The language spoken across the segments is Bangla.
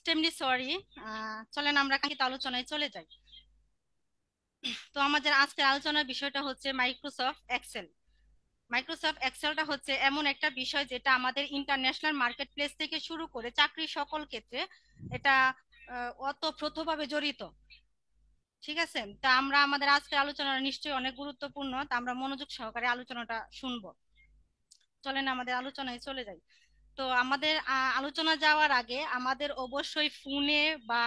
Extremely sorry. চলেন আমরা কাঙ্ক্ষিত আলোচনায় চলে যাই। তো আমাদের আজকের আলোচনার বিষয়টা হচ্ছে মাইক্রোসফট এক্সেল। মাইক্রোসফট এক্সেলটা হচ্ছে এমন একটা বিষয় যেটা আমাদের ইন্টারন্যাশনাল মার্কেট প্লেস থেকে শুরু করে চাকরির সকল ক্ষেত্রে এটা ওতপ্রোতভাবে জড়িত। ঠিক আছে, তা আমরা আমাদের আজকের আলোচনাটা নিশ্চয়ই অনেক গুরুত্বপূর্ণ, তা আমরা মনোযোগ সহকারে আলোচনাটা শুনবো। চলেন আমাদের আলোচনায় চলে যাই। তো আমাদের আলোচনা যাওয়ার আগে আমাদের অবশ্যই ফোনে বা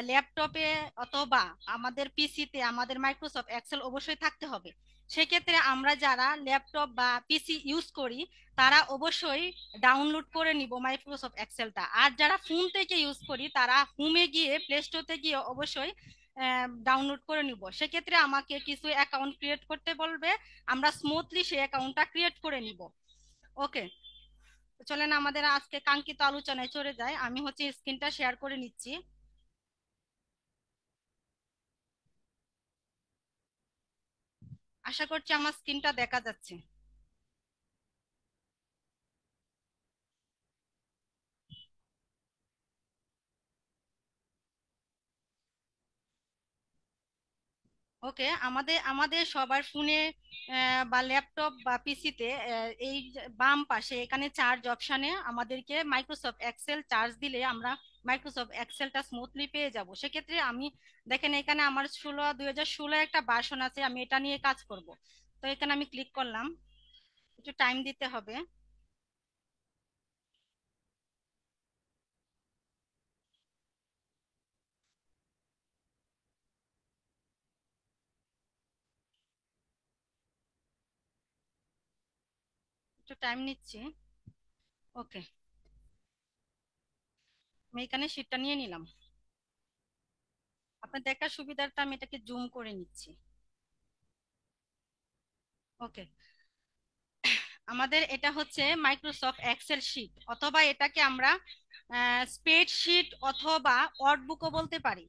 ল্যাপটপে অথবা আমাদের পিসিতে আমাদের মাইক্রোসফট এক্সেল অবশ্যই থাকতে হবে। সেক্ষেত্রে আমরা যারা ল্যাপটপ বা পিসি ইউজ করি তারা অবশ্যই ডাউনলোড করে নিব মাইক্রোসফট এক্সেলটা। আর যারা ফোন থেকে ইউজ করি তারা হোমে গিয়ে প্লে স্টোরে গিয়ে অবশ্যই ডাউনলোড করে নিব। সেক্ষেত্রে আমাকে কিছু অ্যাকাউন্ট ক্রিয়েট করতে বলবে, আমরা স্মুথলি সেই অ্যাকাউন্টটা ক্রিয়েট করে নিব। ওকে, চলেন আমাদের আজকে কাঙ্ক্ষিত আলোচনায় চলে যায়। আমি হচ্ছে স্ক্রিনটা শেয়ার করে নিচ্ছি। আশা করছি আমার স্ক্রিনটা দেখা যাচ্ছে। ওকে, আমাদের আমাদের সবার ফোনে বা ল্যাপটপ বা পিসিতে এই যে বাম পাশে এখানে চার্জ অপশানে আমাদেরকে মাইক্রোসফট এক্সেল চার্জ দিলে আমরা মাইক্রোসফট এক্সেলটা স্মুথলি পেয়ে যাব। সেক্ষেত্রে আমি দেখেন এখানে আমার 2016 একটা ভার্সন আছে, আমি এটা নিয়ে কাজ করব। তো এখানে আমি ক্লিক করলাম, একটু টাইম দিতে হবে। একটু টাইম নিচ্ছি। ওকে, আমি এখানে শীটটা নিয়ে নিলাম। আপনার দেখার সুবিধার্থে আমি এটাকে জুম করে নিচ্ছি। ওকে, আমাদের এটা হচ্ছে মাইক্রোসফট এক্সেল শিট, অথবা এটাকে আমরা স্প্রেডশিট অথবা ওয়ার্কবুকও বলতে পারি।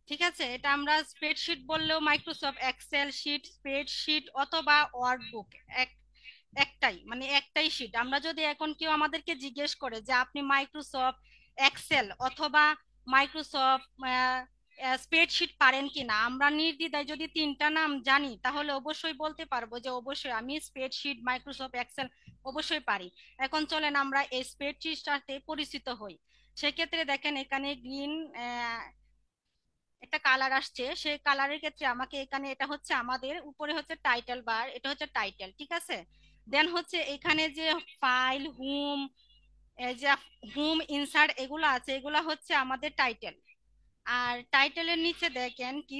ঠিক আছে, এটা আমরা স্প্রেডশিট বললেও মাইক্রোসফট এক্সেল শিট, স্প্রেডশিট অথবা ওয়ার্কবুক এক একটাই, মানে একটাই শিট। আমরা যদি এখন কেউ আমাদেরকে জিজ্ঞেস করে যে আপনি মাইক্রোসফট এক্সেল অথবা মাইক্রোসফট স্প্রেডশিট পারেন কিনা, আমরা নির্দ্বিধায় যদি তিনটা নাম জানি তাহলে অবশ্যই বলতে পারবো যে অবশ্যই আমি স্প্রেডশিট মাইক্রোসফট এক্সেল অবশ্যই পারি। এখন চলেন আমরা এই স্প্রেডশিটটাতে পরিচিত হই। সেক্ষেত্রে দেখেন এখানে গ্রিন একটা কালার আসছে, সেই কালারের ক্ষেত্রে আমাকে এখানে এটা হচ্ছে আমাদের উপরে হচ্ছে টাইটেল বার, এটা হচ্ছে টাইটেল। ঠিক আছে, দেন হচ্ছে এখানে যে ফাইল হোম, এই যে হোম ইনসার্ট এগুলো আছে, এগুলো হচ্ছে আমাদের টাইটেল। আর টাইটেলের নিচে দেখেন কি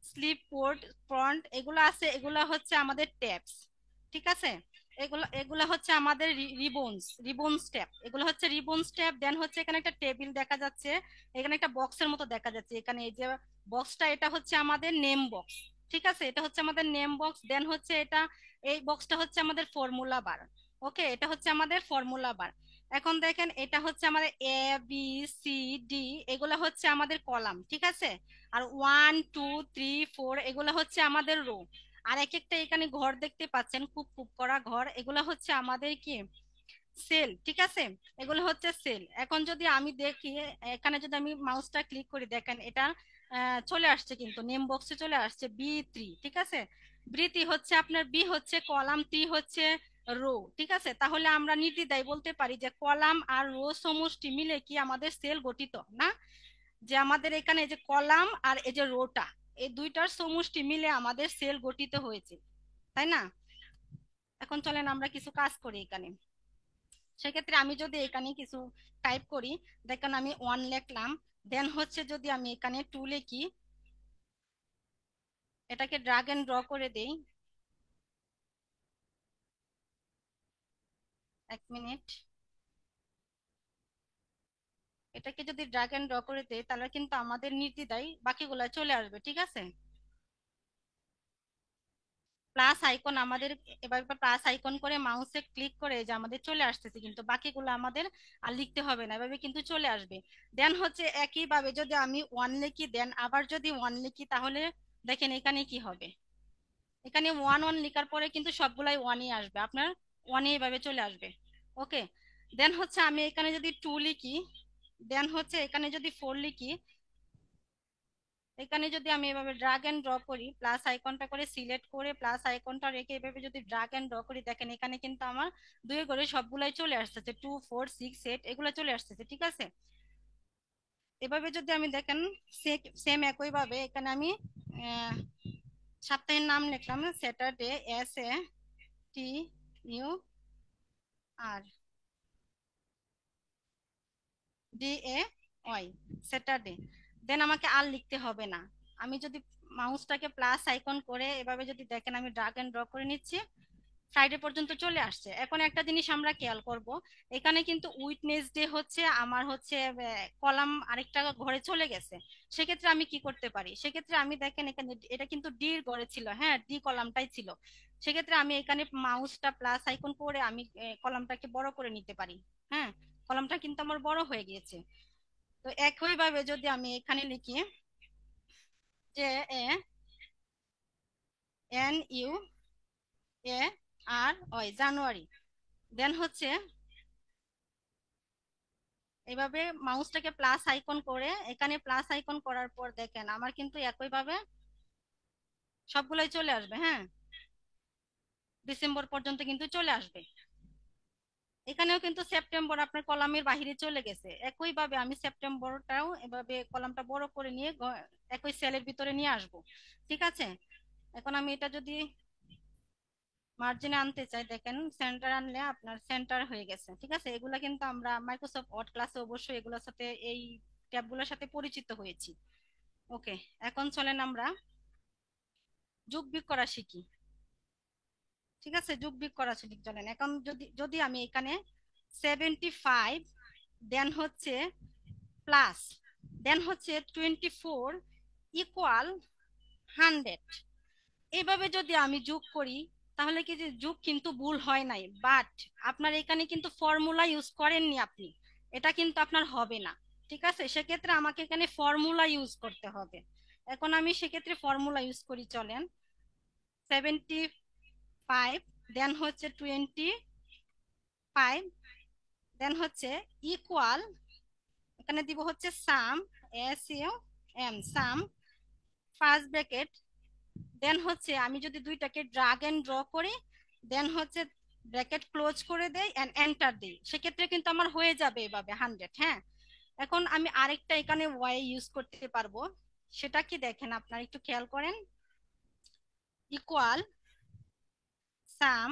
স্লিপ পোর্ট ফ্রন্ট এগুলো আছে, এগুলো হচ্ছে আমাদের ট্যাবস। ঠিক আছে, এগুলো এগুলো হচ্ছে আমাদের রিবনস ট্যাব, এগুলো হচ্ছে রিবনস ট্যাব। দেন হচ্ছে এখানে একটা টেবিল দেখা যাচ্ছে, এখানে একটা বক্সের মতো দেখা যাচ্ছে, এখানে এই যে বক্সটা এটা হচ্ছে আমাদের নেম বক্স। ঠিক আছে, এটা হচ্ছে আমাদের নেম বক্স। দেন হচ্ছে এটা এই বক্সটা হচ্ছে আমাদের ফর্মুলা বার। ওকে, এটা হচ্ছে আমাদের ফর্মুলা বার। এখন দেখেন এটা হচ্ছে আমাদের এ বি সি ডি, এগুলো হচ্ছে আমাদের কলাম। ঠিক আছে, আর 1 2 3 4 এগুলো হচ্ছে আমাদের রো। আর এক একটা এখানে ঘর দেখতে পাচ্ছেন, খুব খুব করা ঘর, এগুলো হচ্ছে আমাদের কি সেল। ঠিক আছে, এগুলো হচ্ছে সেল। এখন যদি আমি দেখি এখানে যদি আমি মাউসটা ক্লিক করি দেখেন এটা চলে আসছে, কিন্তু নেম বক্সে চলে আসছে বি 3। ঠিক আছে, বৃতি হচ্ছে আপনার, বি হচ্ছে কলাম, টি হচ্ছে রো। ঠিক আছে, তাহলে আমরা নির্দ্বিধায় বলতে পারি যে কলাম আর রো সমষ্টি মিলে কি আমাদের সেল গঠিত না, যে আমাদের এখানে এই যে কলাম আর এই যে রোটা, এই দুইটার সমষ্টি মিলে আমাদের সেল গঠিত হয়েছে, তাই না? এখন চলেন আমরা কিছু কাজ করি এখানে। সেক্ষেত্রে আমি যদি এখানে কিছু টাইপ করি, দেখেন আমি 1 লিখলাম। দেন হচ্ছে যদি আমি এখানে 2 লিখি, এটাকে ড্রাগ এন্ড ড্র করে দেই। 1 মিনিট, এটাকে যদি ড্রাগ এন্ড ড্র করে দেই তাহলে কিন্তু আমাদের নির্দ্বিধায় বাকিগুলা চলে আসবে। ঠিক আছে, প্লাস আইকন আমাদের, এবার প্লাস আইকন করে মাউসে ক্লিক করে যে আমাদের চলে আসতেছে, কিন্তু বাকিগুলো আমাদের আর লিখতে হবে না, এভাবে কিন্তু চলে আসবে। দেন হচ্ছে একইভাবে যদি আমি 1 লিখি, দেন আবার যদি 1 লিখি, তাহলে দেখেন এখানে কি হবে, এখানে 1 1 লেখার পরে কিন্তু সবগুলাই ওয়ানই আসবে, আপনার ওয়ানই এভাবে চলে আসবে। ওকে, দেন হচ্ছে আমি এখানে যদি 2 লিখি, দেন হচ্ছে এখানে যদি 4 লিখি, এখানে যদি আমি এভাবে ড্রাগ এন্ড ড্রপ করি, প্লাস আইকনটা করে সিলেক্ট করে প্লাস আইকনটা রেখে এভাবে যদি ড্রাগ এন্ড ড্র করি, দেখেন এখানে কিন্তু আমার দুই করে সবগুলাই চলে আসতেছে, 2 4 6 8 এগুলো চলে আসতেছে, ঠিক আছে। এভাবে যদি আমি দেখেন সেম একই ভাবে এখানে আমি আহ, সপ্তাহের নাম লিখলাম স্যাটারডে, SATUR, DAY, স্যাটারডে। দেন আমাকে আর লিখতে হবে না। আমি যদি মাউসটাকে প্লাস আইকন করে এভাবে যদি দেখেন আমি ড্রাগ এন্ড ড্রপ করে নিচ্ছি, ফ্রাইডে পর্যন্ত চলে আসছে। এখন একটা জিনিস আমরা খেয়াল করব, এখানে কিন্তু উইটনেস ডে হচ্ছে আমার হচ্ছে কলাম আরেকটা ঘরে চলে গেছে। সেক্ষেত্রে আমি কি করতে পারি, সেক্ষেত্রে আমি দেখেন এখানে এটা কিন্তু ডির ঘরে ছিল, হ্যাঁ ডি কলামটাই ছিল। সেক্ষেত্রে আমি এখানে মাউসটা প্লাস আইকন করে আমি কলামটাকে বড় করে নিতে পারি। হ্যাঁ, কলামটা কিন্তু আমার বড় হয়ে গিয়েছে। তো একইভাবে যদি আমি এখানে লিখি যে JANUARY, জানুয়ারি, দেন হচ্ছে এইভাবে মাউসটাকে প্লাস আইকন করে এখানে প্লাস আইকন করার পর দেখেন আমার কিন্তু একইভাবে সবগুলোই চলে আসবে। হ্যাঁ, ডিসেম্বর পর্যন্ত কিন্তু চলে আসবে। এখানেও কিন্তু সেপ্টেম্বর আপনার কলামের বাহিরে চলে গেছে। একইভাবে আমি সেপ্টেম্বরটাও এভাবে কলামটা বড় করে নিয়ে একই সেলের ভিতরে নিয়ে আসব, ঠিক আছে। এখন আমি এটা যদি মার্জিনে আনতে চাই, দেখেন সেন্টার আনলে আপনার সেন্টার হয়ে গেছে, ঠিক আছে। এগুলা কিন্তু আমরা মাইক্রোসফট ওয়ার্ড ক্লাসে অবশ্যই এগুলোর সাথে এই ট্যাবগুলোর সাথে পরিচিত হয়েছি। ওকে, এখন চলেন আমরা যোগ বিয়োগ করা শিখি। ঠিক আছে, যোগ বিয়োগ করা শিখি চলেন। এখন যদি যদি আমি এখানে 75 দেন হচ্ছে প্লাস দেন হচ্ছে 24 ইকুয়াল 100, এইভাবে যদি আমি যোগ করি, তাহলে কি যে যোগ কিন্তু ভুল হয় নাই, বাট আপনার এখানে কিন্তু ফর্মুলা ইউজ করেননি আপনি, এটা কিন্তু আপনার হবে না। ঠিক আছে, সেক্ষেত্রে আমাকে এখানে ফর্মুলা ইউজ করতে হবে। এখন আমি সেক্ষেত্রে ফর্মুলা ইউজ করি চলেন। 75 দেন হচ্ছে 25 দেন হচ্ছে ইকুয়াল, এখানে দিব হচ্ছে সাম, সাম ফার্স্ট ব্র্যাকেট, দেন হচ্ছে আমি যদি দুইটাকে ড্রাগ এন্ড ড্র করি, দেন হচ্ছে ব্র্যাকেট ক্লোজ করে দেই এন্ড এন্টার দিই, সেক্ষেত্রে কিন্তু আমার হয়ে যাবে এভাবে 100। হ্যাঁ, এখন আমি আরেকটা এখানে ওয়াই ইউজ করতে পারবো, সেটা কি দেখেন আপনার একটু খেয়াল করেন। ইকুয়াল সাম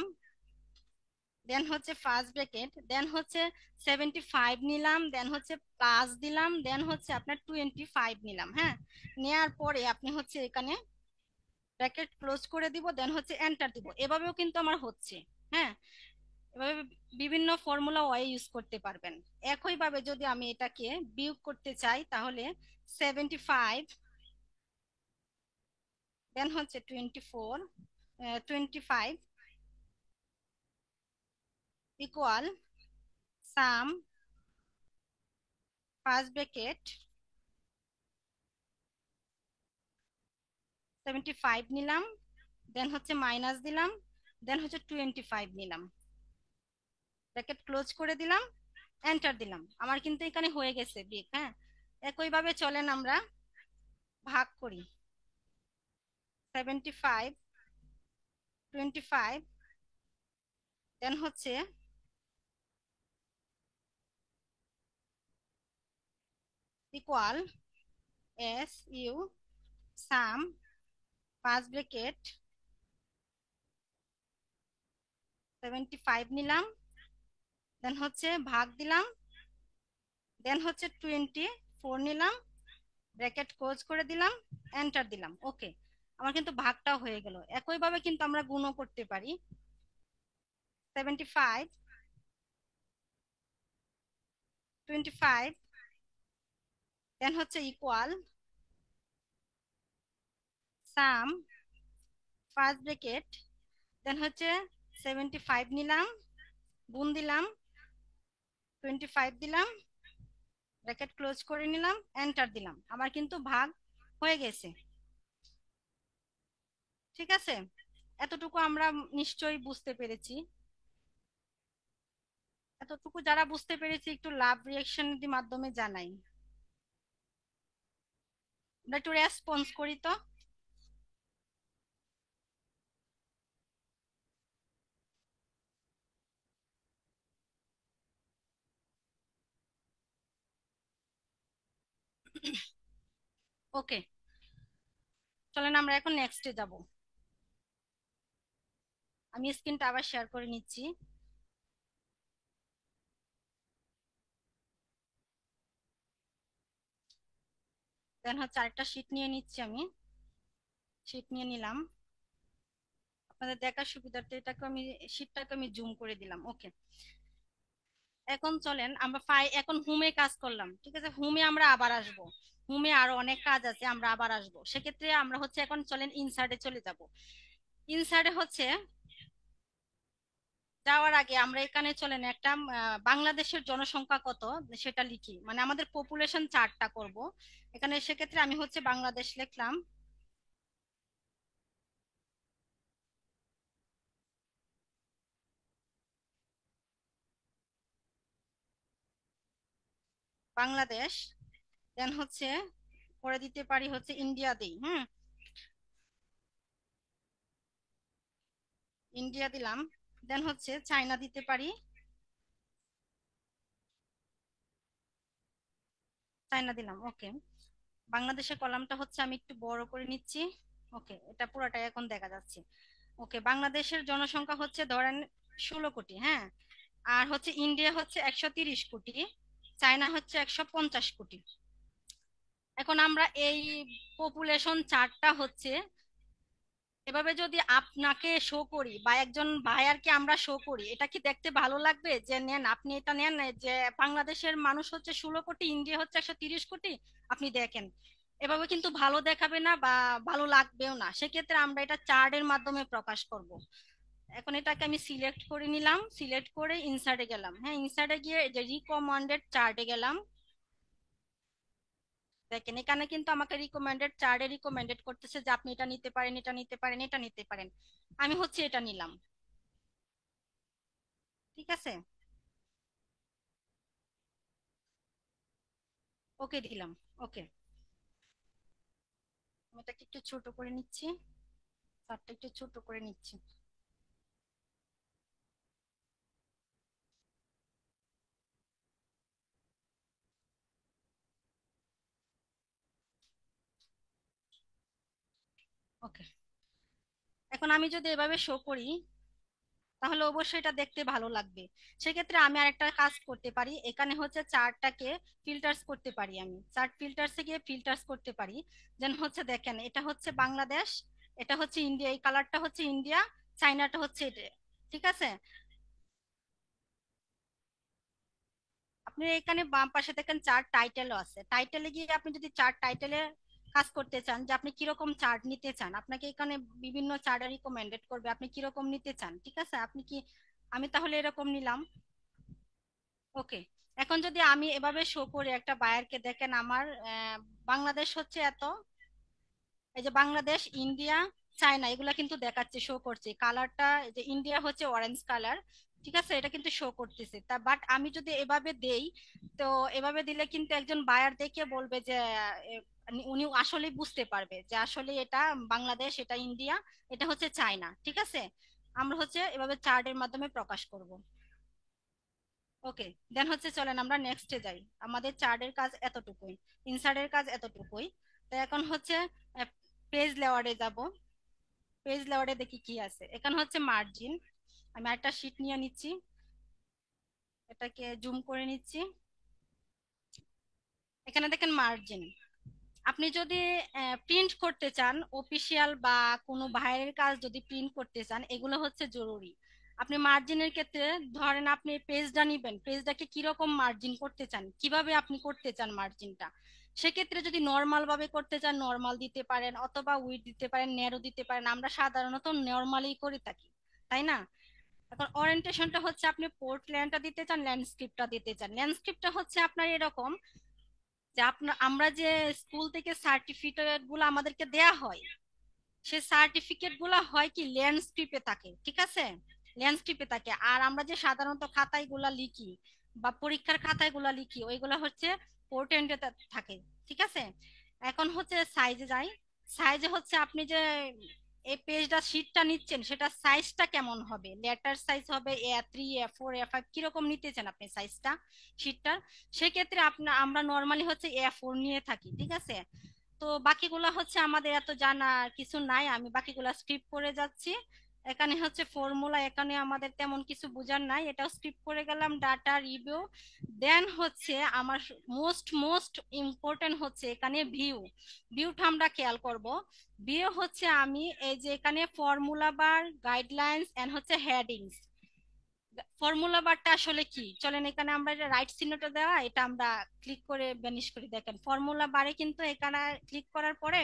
দেন হচ্ছে ফার্স্ট ব্র্যাকেট, দেন হচ্ছে 75 নিলাম, দেন হচ্ছে প্লাস দিলাম, দেন হচ্ছে আপনার 25 নিলাম। হ্যাঁ, নেয়ার পরে আপনি হচ্ছে এখানে ব্র্যাকেট ক্লোজ করে দিব, দেন হচ্ছে এন্টার দিব, এভাবেও কিন্তু আমার হচ্ছে। হ্যাঁ, এভাবে বিভিন্ন ফর্মুলা ওয়াই ইউজ করতে পারবেন। একইভাবে যদি আমি এটাকে বিয়োগ করতে চাই, তাহলে 75 দেন হচ্ছে 25 ইকুয়াল সাম ফার্স্ট ব্র্যাকেট 75 নিলাম, দেন হচ্ছে মাইনাস দিলাম, দেন হচ্ছে 25 নিলাম, ব্র্যাকেট ক্লোজ করে দিলাম, এন্টার দিলাম, আমার কিন্তু এখানে হয়ে গেছে বিগ। হ্যাঁ, একইভাবে চলেন আমরা ভাগ করি। 75 25 দেন হচ্ছে ইকুয়াল সাম ফার্স্ট ব্র্যাকেট 75 নিলাম, দেন হচ্ছে ভাগ দিলাম, দেন হচ্ছে 24 নিলাম, ব্র্যাকেট ক্লোজ করে দিলাম, এন্টার দিলাম। ওকে, আমার কিন্তু ভাগটাও হয়ে গেল। একইভাবে কিন্তু আমরা গুণও করতে পারি। 75 25 দেন হচ্ছে ইকুয়াল সাম ফার্স্ট ব্র্যাকেট, দেন হচ্ছে 75 নিলাম, গুণ দিলাম, 25 দিলাম, ব্র্যাকেট ক্লোজ করে নিলাম, এন্টার দিলাম, আমার কিন্তু ভাগ হয়ে গেছে। ঠিক আছে, এতটুকু আমরা নিশ্চয়ই বুঝতে পেরেছি। এতটুকু যারা বুঝতে পেরেছি একটু লাভ রিয়াকশন মাধ্যমে জানাই, আমরা একটু রেসপন্স করি তো। ওকে, চলেন আমরা এখন নেক্সটে যাব। আমি স্ক্রিনটা আবার শেয়ার করে নিচ্ছি। দেন হচ্ছে আরেকটা শীট নিয়ে নিচ্ছি আমি। শীট নিয়ে নিলাম আপনাদের দেখার সুবিধার্থে, এটাকে আমি শীটটাকে আমি জুম করে দিলাম। ওকে, এখন চলেন আমরা এখন হোমে কাজ করলাম, ঠিক আছে, হোমে আমরা আবার আসব। হোমে আরো অনেক কাজ আছে, আমরা আবার আসব। সেক্ষেত্রে আমরা হচ্ছে এখন চলেন ইনসার্টে চলে যাব। ইনসার্টে হচ্ছে যাওয়ার আগে আমরা এখানে চলেন একটা বাংলাদেশের জনসংখ্যা কত সেটা লিখি, মানে আমাদের পপুলেশন চার্টটা করব এখানে। সেক্ষেত্রে আমি হচ্ছে বাংলাদেশ লিখলাম। বাংলাদেশ, দেন হচ্ছে করে দিতে পারি হচ্ছে ইন্ডিয়া দিই। হুম, ইন্ডিয়া দিলাম। দেন হচ্ছে চায়না দিতে পারি, চায়না দিলাম। ওকে, বাংলাদেশের কলামটা হচ্ছে আমি একটু বড় করে নিচ্ছি। ওকে, এটা পুরোটাই এখন দেখা যাচ্ছে। ওকে, বাংলাদেশের জনসংখ্যা হচ্ছে ধরেন 16 কোটি, হ্যাঁ। আর হচ্ছে ইন্ডিয়া হচ্ছে 130 কোটি, চায়না হচ্ছে 150 কোটি। এখন আমরা এই পপুলেশন চার্টটা হচ্ছে এভাবে যদি আপনাকে শো করি বা একজন ভাইয়ারকে আমরা শো করি, এটা কি দেখতে ভালো লাগবে যে নেন আপনি এটা নেন, যে বাংলাদেশের মানুষ হচ্ছে 16 কোটি, ইন্ডিয়া হচ্ছে 130 কোটি, আপনি দেখেন। এভাবে কিন্তু ভালো দেখাবে না বা ভালো লাগবেও না। সেক্ষেত্রে আমরা এটা চার্টের মাধ্যমে প্রকাশ করব। এখন এটাকে আমি সিলেক্ট করে নিলাম, সিলেক্ট করে ইনসার্টে গেলাম। হ্যাঁ, ইনসার্টে গিয়ে এই যে রিকমান্ডেড চার্টে গেলাম। দেখেন এখানে কিন্তু আমাকে রিকমেন্ডেড চার্টে রিকমেন্ডেড করতেছে যে আপনি এটা নিতে পারেন, এটা নিতে পারেন, এটা নিতে পারেন। আমি হচ্ছে এটা নিলাম। ঠিক আছে, ওকে দিলাম। ওকে, আমি এটাকে একটু ছোট করে নিচ্ছি, চারটা একটু ছোট করে নিচ্ছি। ওকে, এখন আমি যদি এভাবে শো করি তাহলে অবশ্যই এটা দেখতে ভালো লাগবে। সেক্ষেত্রে আমি আরেকটা কাজ করতে পারি, এখানে হচ্ছে চার্টটাকে ফিল্টার্স করতে পারি। আমি চার্ট ফিল্টার্সে গিয়ে ফিল্টার্স করতে পারি। যেন হচ্ছে দেখেন এটা হচ্ছে বাংলাদেশ, এটা হচ্ছে ইন্ডিয়া, এই কালারটা হচ্ছে ইন্ডিয়া, চাইনাটা হচ্ছে এটা। ঠিক আছে, আপনি এখানে বাম পাশে দেখেন চার্ট টাইটেলও আছে। টাইটেলে গিয়ে আপনি যদি চার্ট টাইটেলে কাজ করতে চান যে আপনি কিরকম চার্ট নিতে চান, আপনাকে এখানে বিভিন্ন চার্ট রিকমেন্ডেড করবে আপনি কিরকম নিতে চান। ঠিক আছে, আপনি কি, আমি তাহলে এরকম নিলাম। ওকে, এখন যদি আমি এভাবে শো করি একটা বায়ারকে, দেখেন আমার বাংলাদেশ হচ্ছে এত, এই যে বাংলাদেশ, ইন্ডিয়া, চায়না এগুলা কিন্তু দেখাচ্ছে, শো করছে কালারটা, যে ইন্ডিয়া হচ্ছে অরেঞ্জ কালার। ঠিক আছে, এটা কিন্তু শো করতেছে তা, বাট আমি যদি এভাবে দেই, তো এভাবে দিলে কিন্তু একজন বায়ার দেখে বলবে যে উনি আসলে বুঝতে পারবে যে আসলে এটা বাংলাদেশ, এটা ইন্ডিয়া, এটা হচ্ছে চায়না। ঠিক আছে, আমরা হচ্ছে এভাবে চার্টের মাধ্যমে প্রকাশ করব। ওকে, দেন হচ্ছে চলেন আমরা নেক্সটে যাই। আমাদের চার্টের কাজ এতটুকুই, ইনসার্টের কাজ এতটুকুই। তো এখন হচ্ছে পেজ লেয়ারে যাব। পেজ লেয়ারে দেখি কি আছে, এখানে হচ্ছে মার্জিন। আমি একটা শীট নিয়ে নিচ্ছি, এটাকে জুম করে নিচ্ছি। এখানে দেখেন মার্জিন। আপনি যদি প্রিন্ট করতে চান অফিসিয়াল বা কোনো বাইরের কাজ যদি প্রিন্ট করতে চান, এগুলো হচ্ছে জরুরি। আপনি মার্জিনের ক্ষেত্রে ধরেন আপনি পেজটা নিবেন, পেজটাকে কিরকম মার্জিন করতে চান, কিভাবে আপনি করতে চান মার্জিনটা। সেক্ষেত্রে যদি নর্মাল ভাবে করতে চান নর্মাল দিতে পারেন, অথবা উইড দিতে পারেন, ন্যারো দিতে পারেন। আমরা সাধারণত নর্মালি করে থাকি, তাই না? এখন ওরিয়েন্টেশনটা হচ্ছে আপনি পোর্টল্যান্ডটা দিতে চান, ল্যান্ডস্কেপটা দিতে চান। ল্যান্ডস্কেপটা হচ্ছে আপনার এরকম যে আপনার, আমরা যে স্কুল থেকে সার্টিফিকেট গুলো আমাদেরকে দেয়া হয়, সেই সার্টিফিকেট গুলো হয় কি ল্যান্ডস্কেপে থাকে। ঠিক আছে, ল্যান্ডস্কেপে থাকে। আর আমরা যে সাধারণত খাতায় গুলা লিখি বা পরীক্ষার খাতায় গুলা লিখি ওইগুলা হচ্ছে পোর্ট্রেটে থাকে। ঠিক আছে, এখন হচ্ছে সাইজে যাই। সাইজে হচ্ছে আপনি যে এই পেজটা শীটটা নিচ্ছেন সেটা সাইজটা কেমন হবে, লেটার সাইজ হবে A3 A4 A5 কিরকম নিতেছেন আপনি সাইজটা শীটটার। সেক্ষেত্রে আপনার আমরা নর্মালি হচ্ছে A4 নিয়ে থাকি। ঠিক আছে, তো বাকিগুলা হচ্ছে আমাদের এত জানা কিছু নাই, আমি বাকিগুলা স্কিপ করে যাচ্ছি। এখানে হচ্ছে ফর্মুলা, এখানে আমাদের তেমন কিছু বোঝার নাই, এটাও স্কিপ করে গেলাম। ডাটা রিভিউ, দেন হচ্ছে আমার মোস্ট মোস্ট ইম্পর্টেন্ট হচ্ছে এখানে ভিউ। ভিউটা আমরা খেয়াল করব। ভিউ হচ্ছে আমি এই যে এখানে ফর্মুলা বার, গাইডলাইন্স এন্ড হচ্ছে হেডিংস। ফর্মুলা বারটা আসলে কি, চলেন এখানে আমরা যে রাইট চিহ্নটা দেওয়া এটা আমরা ক্লিক করে ভ্যানিশ করি। দেখেন ফর্মুলা বারে কিন্তু এখানে ক্লিক করার পরে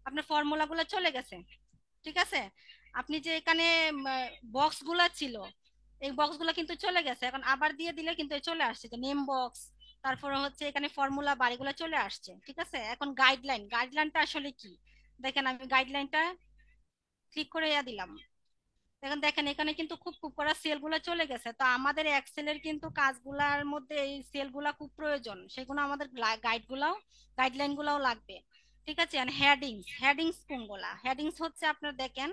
আপনার ফর্মুলা গুলো চলে গেছে। ঠিক আছে, আপনি যে এখানে বক্স গুলা ছিল এই বক্স গুলা কিন্তু চলে গেছে, এখন আবার দিয়ে দিলে কিন্তু এই চলে আসছে যে নেম বক্স, তারপরে হচ্ছে এখানে ফর্মুলা বার এগুলো চলে আসছে। ঠিক আছে, এখন গাইডলাইন, গাইডলাইনটা আসলে কি, দেখেন আমি গাইডলাইনটা ক্লিক করে দিলাম। এখন দেখেন এখানে কিন্তু খুব খুব করা সেল গুলা চলে গেছে। তো আমাদের এক্সেলের কিন্তু কাজগুলার মধ্যে এই সেল গুলা খুব প্রয়োজন, সেগুলো আমাদের গাইড গুলাও, গাইডলাইন গুলাও লাগবে। ঠিক আছে, হেডিংস, হেডিংস কোনগুলা, হেডিংস হচ্ছে আপনার দেখেন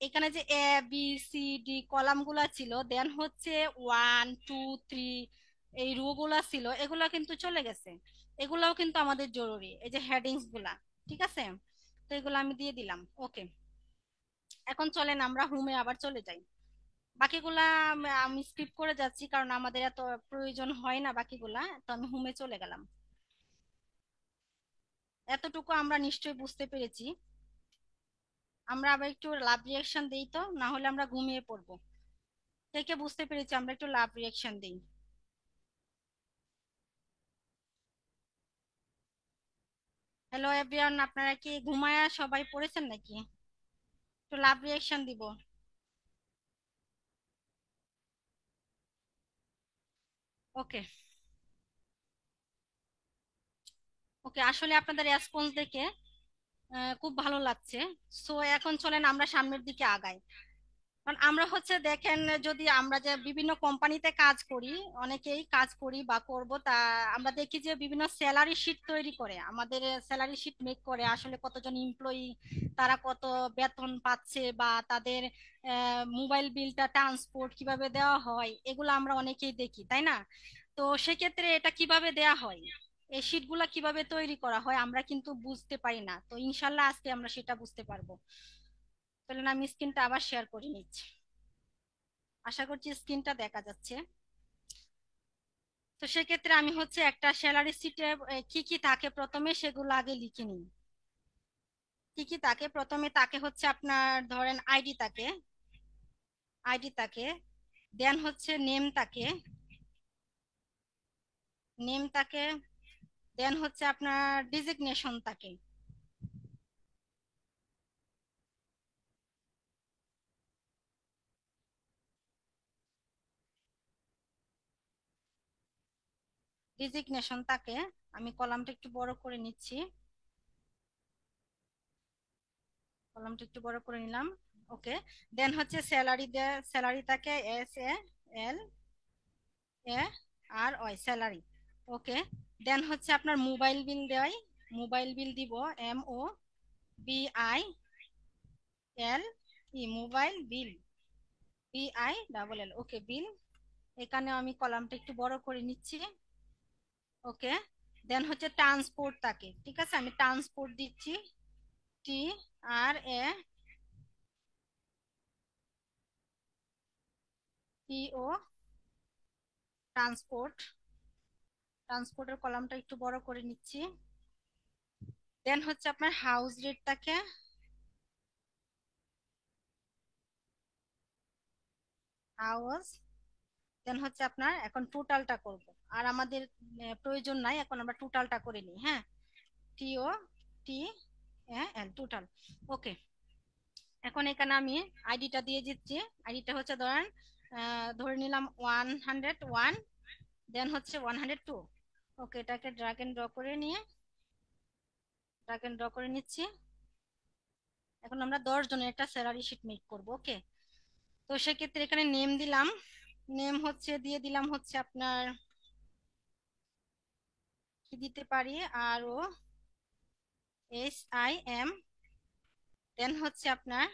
এখানে যে A B C D column গুলা ছিল, দেন হচ্ছে 1 2 3 এই রো গুলা ছিল, এগুলা কিন্তু চলে গেছে। এগুলাও কিন্তু আমাদের জরুরি, এই যে হেডিংস গুলা। ঠিক আছে, তো এগুলো আমি দিয়ে দিলাম। ওকে, এখন চলেন আমরা হোমে আবার চলে যাই। বাকিগুলা আমি স্কিপ করে যাচ্ছি কারণ আমাদের এত প্রয়োজন হয় না বাকিগুলা, তো আমি হোমে চলে গেলাম। এতটুকু আমরা নিশ্চয়ই বুঝতে পেরেছি। আমরা আবার একটু লাভ রিয়াকশন দেই, তো না হলে আমরা ঘুমিয়ে পড়বো। কে কে বুঝতে পেরেছি, আমরা একটু লাভ রিয়াকশন দিই। হ্যালো এভরিওয়ান, আপনারা কি ঘুমায়া সবাই পড়েছেন নাকি? একটু লাভ রিয়াকশন দিব। ওকে, ওকে, আসলে আপনাদের রেসপন্স দেখে খুব ভালো লাগছে। সো এখন চলেন আমরা সামনের দিকে আগাই। কারণ আমরা হচ্ছে দেখেন, যদি আমরা যে বিভিন্ন কোম্পানিতে কাজ করি, অনেকেই কাজ করি বা করব, তা আমরা দেখি যে বিভিন্ন স্যালারি শিট তৈরি করে, আমাদের স্যালারি শিট মেক করে আসলে কতজন এমপ্লয়ি, তারা কত বেতন পাচ্ছে বা তাদের মোবাইল বিলটা ট্রান্সপোর্ট কিভাবে দেওয়া হয়, এগুলো আমরা অনেকেই দেখি, তাই না? তো সেক্ষেত্রে এটা কিভাবে দেয়া হয়, এই শিটগুলা কিভাবে তৈরি করা হয় আমরা কিন্তু বুঝতে পারি না। তো ইনশাল্লাহ আজকে আমরা সেটা বুঝতে পারবো। তাহলে আমি স্ক্রিনটা আবার শেয়ার করে নিচ্ছি, আশা করছি স্ক্রিনটা দেখা যাচ্ছে। তো সেক্ষেত্রে আমি হচ্ছে একটা স্যালারি শিটে কি কি থাকে প্রথমে সেগুলো আগে লিখে নিই। কি কি থাকে, প্রথমে তাকে হচ্ছে আপনার ধরেন আইডি তাকে, আইডি তাকে, দেন হচ্ছে নেম তাকে, নেম তাকে, দেন হচ্ছে আপনার ডিজিগনেশন তাকে। ডিজিগনেশন তাকে, আমি কলামটা একটু বড় করে নিচ্ছি, কলামটা একটু বড় করে নিলাম। ওকে, দেন হচ্ছে স্যালারি, দে স্যালারি তাকে SALARY, স্যালারি। ওকে, দেন হচ্ছে আপনার মোবাইল বিল দেয়, মোবাইল বিল দিব MOBIL, মোবাইল বিল, BILL। ওকে, বিল। এখানে আমি কলামটা একটু বড় করে নিচ্ছি। ওকে, দেন হচ্ছে ট্রান্সপোর্ট তাকে, ঠিক আছে আমি ট্রান্সপোর্ট দিচ্ছি, TRANSPO, ট্রান্সপোর্ট, ট্রান্সপোর্টের কলামটা একটু বড় করে নিচ্ছি। দেন হচ্ছে আপনার হাউস রেট তাকে, হাউস। দেন হচ্ছে আপনার এখন টোটালটা করব, আর আমাদের প্রয়োজন নাই, এখন আমরা টোটালটা করে নিই। হ্যাঁ, TOTAL, টোটাল। ওকে, এখন এখানে আমি আইডিটা দিয়ে দিচ্ছি। আইডিটা হচ্ছে ধরেন ধরে নিলাম 101, দেন হচ্ছে 102। ওকে, এটাকে ড্রাগ এন্ড ড্র করে নিয়ে, ড্রাগ এন্ড ড্র করে নিচ্ছি। এখন আমরা 10 জনের একটা স্যালারি শিট মেক করব। ওকে, তো সেক্ষেত্রে এখানে নেম দিলাম, নেম হচ্ছে দিয়ে দিলাম হচ্ছে আপনার কি দিতে পারি আরও SIM, দেন হচ্ছে আপনার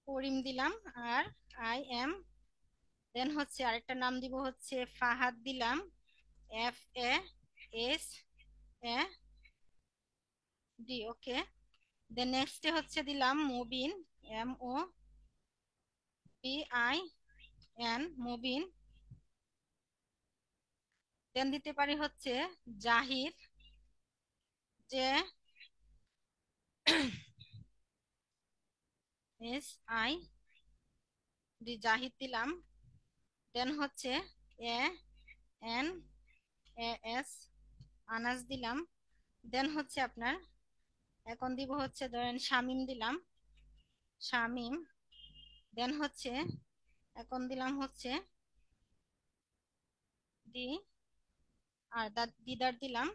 করিম দিলাম, আর IM, দেন হচ্ছে আরেকটা নাম দিব হচ্ছে ফাহাদ দিলাম, FASAD, ওকে। দেন নেক্সটে হচ্ছে দিলাম মুবিন, MOBIN, মুবিন। দেন দিতে পারি হচ্ছে জাহিদ, যে SID, জাহিদ দিলাম। দেন হচ্ছে ANAS, আনাস দিলাম। দেন হচ্ছে আপনার এখন দিব হচ্ছে ধরেন শামিম দিলাম, শামিম। দেন হচ্ছে এখন দিলাম হচ্ছে দি, আর দিদার দিলাম।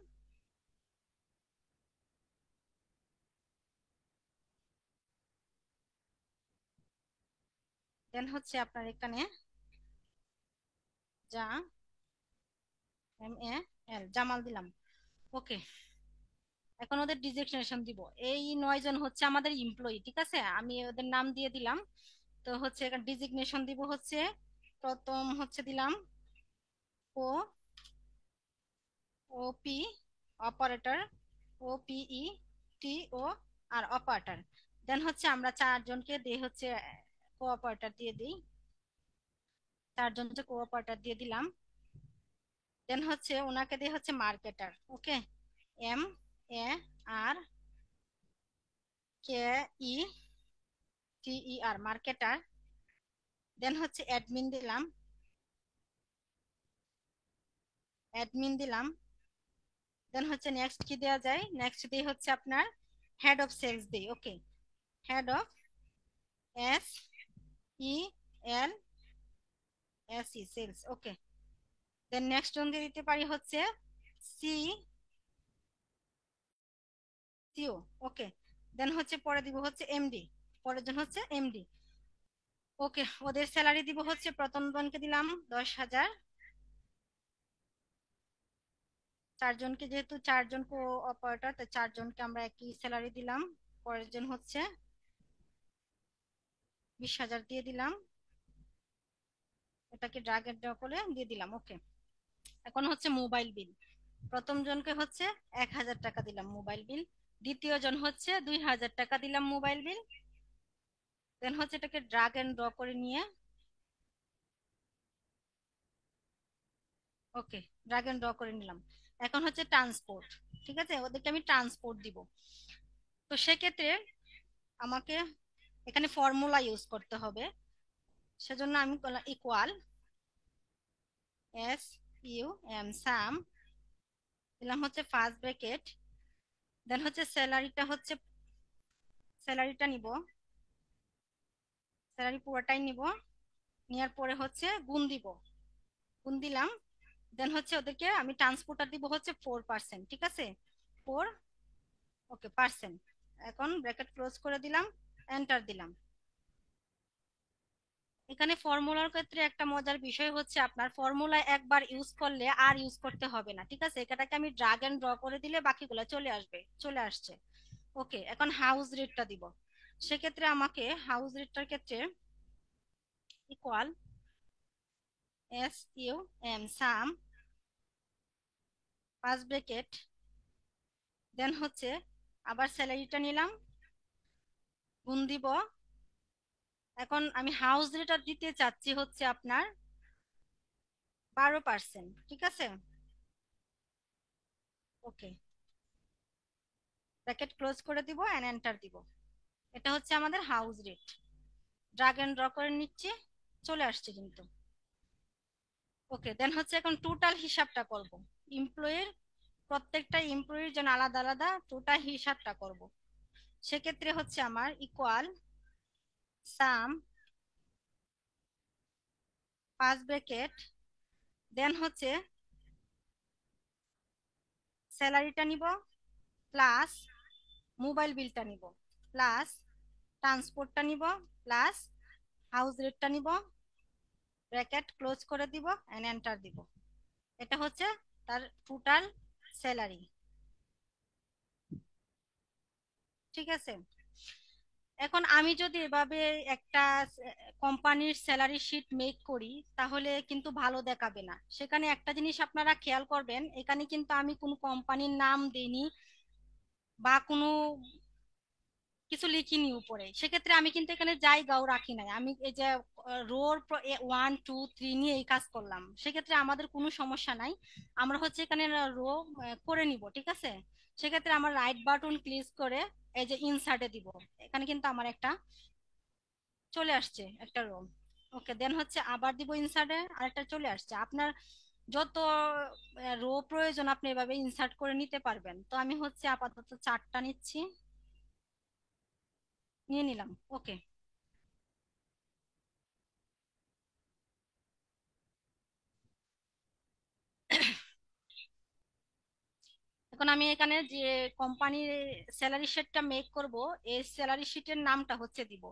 দেন হচ্ছে আপনার এখানে জা MAL, জামাল দিলাম, ওকে। এখন ওদের ডিজিগনেশন দিব। এই 9 জন হচ্ছে আমাদের এমপ্লয়ি, ঠিক আছে, আমি ওদের নাম দিয়ে দিলাম। তো হচ্ছে এখানে ডিজিগনেশন দিব হচ্ছে, প্রথম হচ্ছে দিলাম OP, অপারেটর, OPETO, আর অপারেটর। দেন হচ্ছে আমরা 4 জনকে দিয়ে হচ্ছে কোঅপারেটর দিয়ে দিই, 4 জন হচ্ছে কোঅপারেটর দিয়ে দিলাম। দেন হচ্ছে ওনাকে দিয়ে হচ্ছে মার্কেটার, ওকে, MARKETER, মার্কেটার। দেন হচ্ছে অ্যাডমিন দিলাম। দেন হচ্ছে নেক্সট কি দেওয়া যায়, নেক্সট দিয়ে হচ্ছে আপনার হেড অফ সেলস দিই, okay, head of SELSE, sales, okay. Then next জন দিয়ে দিতে পারি হচ্ছে CTO, ওকে। দেন হচ্ছে পরে দিব হচ্ছে MD, পরের জন হচ্ছে MD, ওকে। ওদের স্যালারি দিব হচ্ছে প্রথম জনকে দিলাম 10,000, 4 জনকে, যেহেতু 4 জন কো অপারেটর, তো 4 জনকে আমরা একই স্যালারি দিলাম। পরের জন হচ্ছে 20,000 দিয়ে দিলাম, এটাকে ড্রাগ এন্ড ড্রপ করে দিয়ে দিলাম, ওকে। এখন হচ্ছে মোবাইল বিল, প্রথম জনকে হচ্ছে 1,000 টাকা দিলাম মোবাইল বিল, দ্বিতীয় জন হচ্ছে 2,000 টাকা দিলাম মোবাইল বিল। দেন হচ্ছে এটাকে ড্রাগ এন্ড ড্রপ করে নিয়ে, ওকে, ড্রাগ এন্ড ড্রপ করে নিলাম। এখন হচ্ছে ট্রান্সপোর্ট, ঠিক আছে, ওদেরকে আমি ট্রান্সপোর্ট দিব। তো সেক্ষেত্রে আমাকে এখানে ফর্মুলা ইউজ করতে হবে, সেজন্য আমি ইকুয়াল SUM দিলাম হচ্ছে ফার্স্ট ব্র্যাকেট। দেন হচ্ছে স্যালারিটা নিব, স্যালারি পুরোটাই নিব, নেওয়ার পরে হচ্ছে গুণ দিব, গুণ দিলাম। দেন হচ্ছে ওদেরকে আমি ট্রান্সপোর্টার দিব হচ্ছে 4%, ঠিক আছে, 4, ওকে, %। এখন ব্র্যাকেট ক্লোজ করে দিলাম, এন্টার দিলাম। এখানে ফর্মুলার ক্ষেত্রে একটা মজার বিষয় হচ্ছে আপনার ফর্মুলা একবার ইউজ করলে আর ইউজ করতে হবে না, ঠিক আছে, এটাকে আমি ড্রাগ এন্ড ড্র করে দিলে বাকিগুলো চলে আসছে, ওকে। এখন হাউস রেটটা দিব, সেক্ষেত্রে আমাকে হাউস রেটটার ক্ষেত্রে equal SUM first bracket, then হচ্ছে আবার স্যালারিটা নিলাম, গুণ দিব। এখন আমি হাউস রেটটা দিতে চাচ্ছি হচ্ছে আপনার 12%, ঠিক আছে, ওকে। ব্র্যাকেট ক্লোজ করে দিব এন্ড এন্টার দিব। এটা হচ্ছে আমাদের house rate, drag and draw করে নিচ্ছি, চলে আসছে কিন্তু, ওকে। দেন হচ্ছে এখন টোটাল হিসাবটা করব, এমপ্লয়ির প্রত্যেকটা এমপ্লয়ির জন্য আলাদা আলাদা টোটাল হিসাবটা করব। সেক্ষেত্রে হচ্ছে আমার ইকুয়াল সাম ফার্স্ট ব্র্যাকেট, দেন হচ্ছে স্যালারিটা নিব প্লাস মোবাইল বিলটা নিব প্লাস ট্রান্সপোর্টটা নিব প্লাস হাউস রেটটা নিব, ব্র্যাকেট ক্লোজ করে দিব এন্ড এন্টার দিব। এটা হচ্ছে তার টোটাল স্যালারি। ঠিক আছে, এখন আমি যদি এভাবে একটা কোম্পানির স্যালারি শিট মেক করি তাহলে কিন্তু ভালো দেখাবে না। সেখানে একটা জিনিস আপনারা খেয়াল করবেন, এখানে কিন্তু আমি কোনো কোম্পানির নাম দিইনি বা কোনো কিছু লিখিনি উপরে। সেক্ষেত্রে আমি কিন্তু এখানে জায়গাও রাখি নাই, আমি এই যে রোর 1 2 3 নিয়ে এই কাজ করলাম, সেক্ষেত্রে আমাদের কোনো সমস্যা নাই। আমরা হচ্ছে এখানে রো করে নিব, ঠিক আছে। সেক্ষেত্রে আমার রাইট বাটন ক্লিক করে এই যে ইনসার্টে দিব, এখানে কিন্তু আমার একটা চলে আসছে একটা রো। ওকে, দেন হচ্ছে আবার দিব ইনসার্টে, আরেকটা চলে আসছে। আপনার যত রো প্রয়োজন আপনি এভাবে ইনসার্ট করে নিতে পারবেন। তো আমি হচ্ছে আপাতত 4টা নিচ্ছি, নিয়ে নিলাম। ওকে, এখন আমি এখানে যে কোম্পানির স্যালারি শিটটা মেক করব, এই স্যালারি শিটের নামটা হচ্ছে দিব।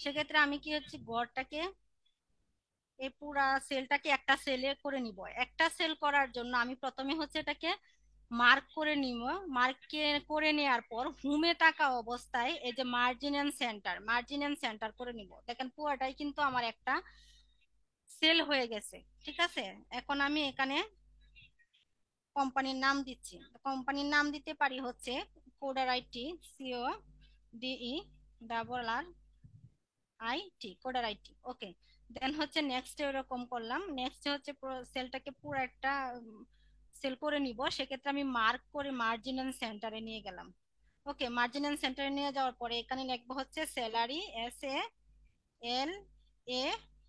সেক্ষেত্রে আমি কি হচ্ছে গড়টাকে, এই পুরা সেলটাকে একটা সেলে করে নিব। একটা সেল করার জন্য আমি প্রথমে হচ্ছে এটাকে মার্ক করে নিব। মার্ক করে নেওয়ার পর হুমে থাকা অবস্থায় এই যে মার্জিন এন্ড সেন্টার করে নিব। দেখেন পুরাটাই কিন্তু আমার একটা সেল হয়ে গেছে। ঠিক আছে, এখন আমি এখানে কোম্পানির নাম দিচ্ছি। কোম্পানির নাম দিতে পারি হচ্ছে coder IT, CODE double R IT, coder IT. Okay, then হচ্ছে নেক্সট এরকম করলাম। নেক্সট হচ্ছে সেলটাকে পুরো একটা সেল করে নিব। সেক্ষেত্রে আমি মার্ক করে মার্জিন এন্ড সেন্টারে নিয়ে গেলাম। ওকে, মার্জিন এন্ড সেন্টারে নিয়ে যাওয়ার পরে এখানে লিখবো হচ্ছে স্যালারি,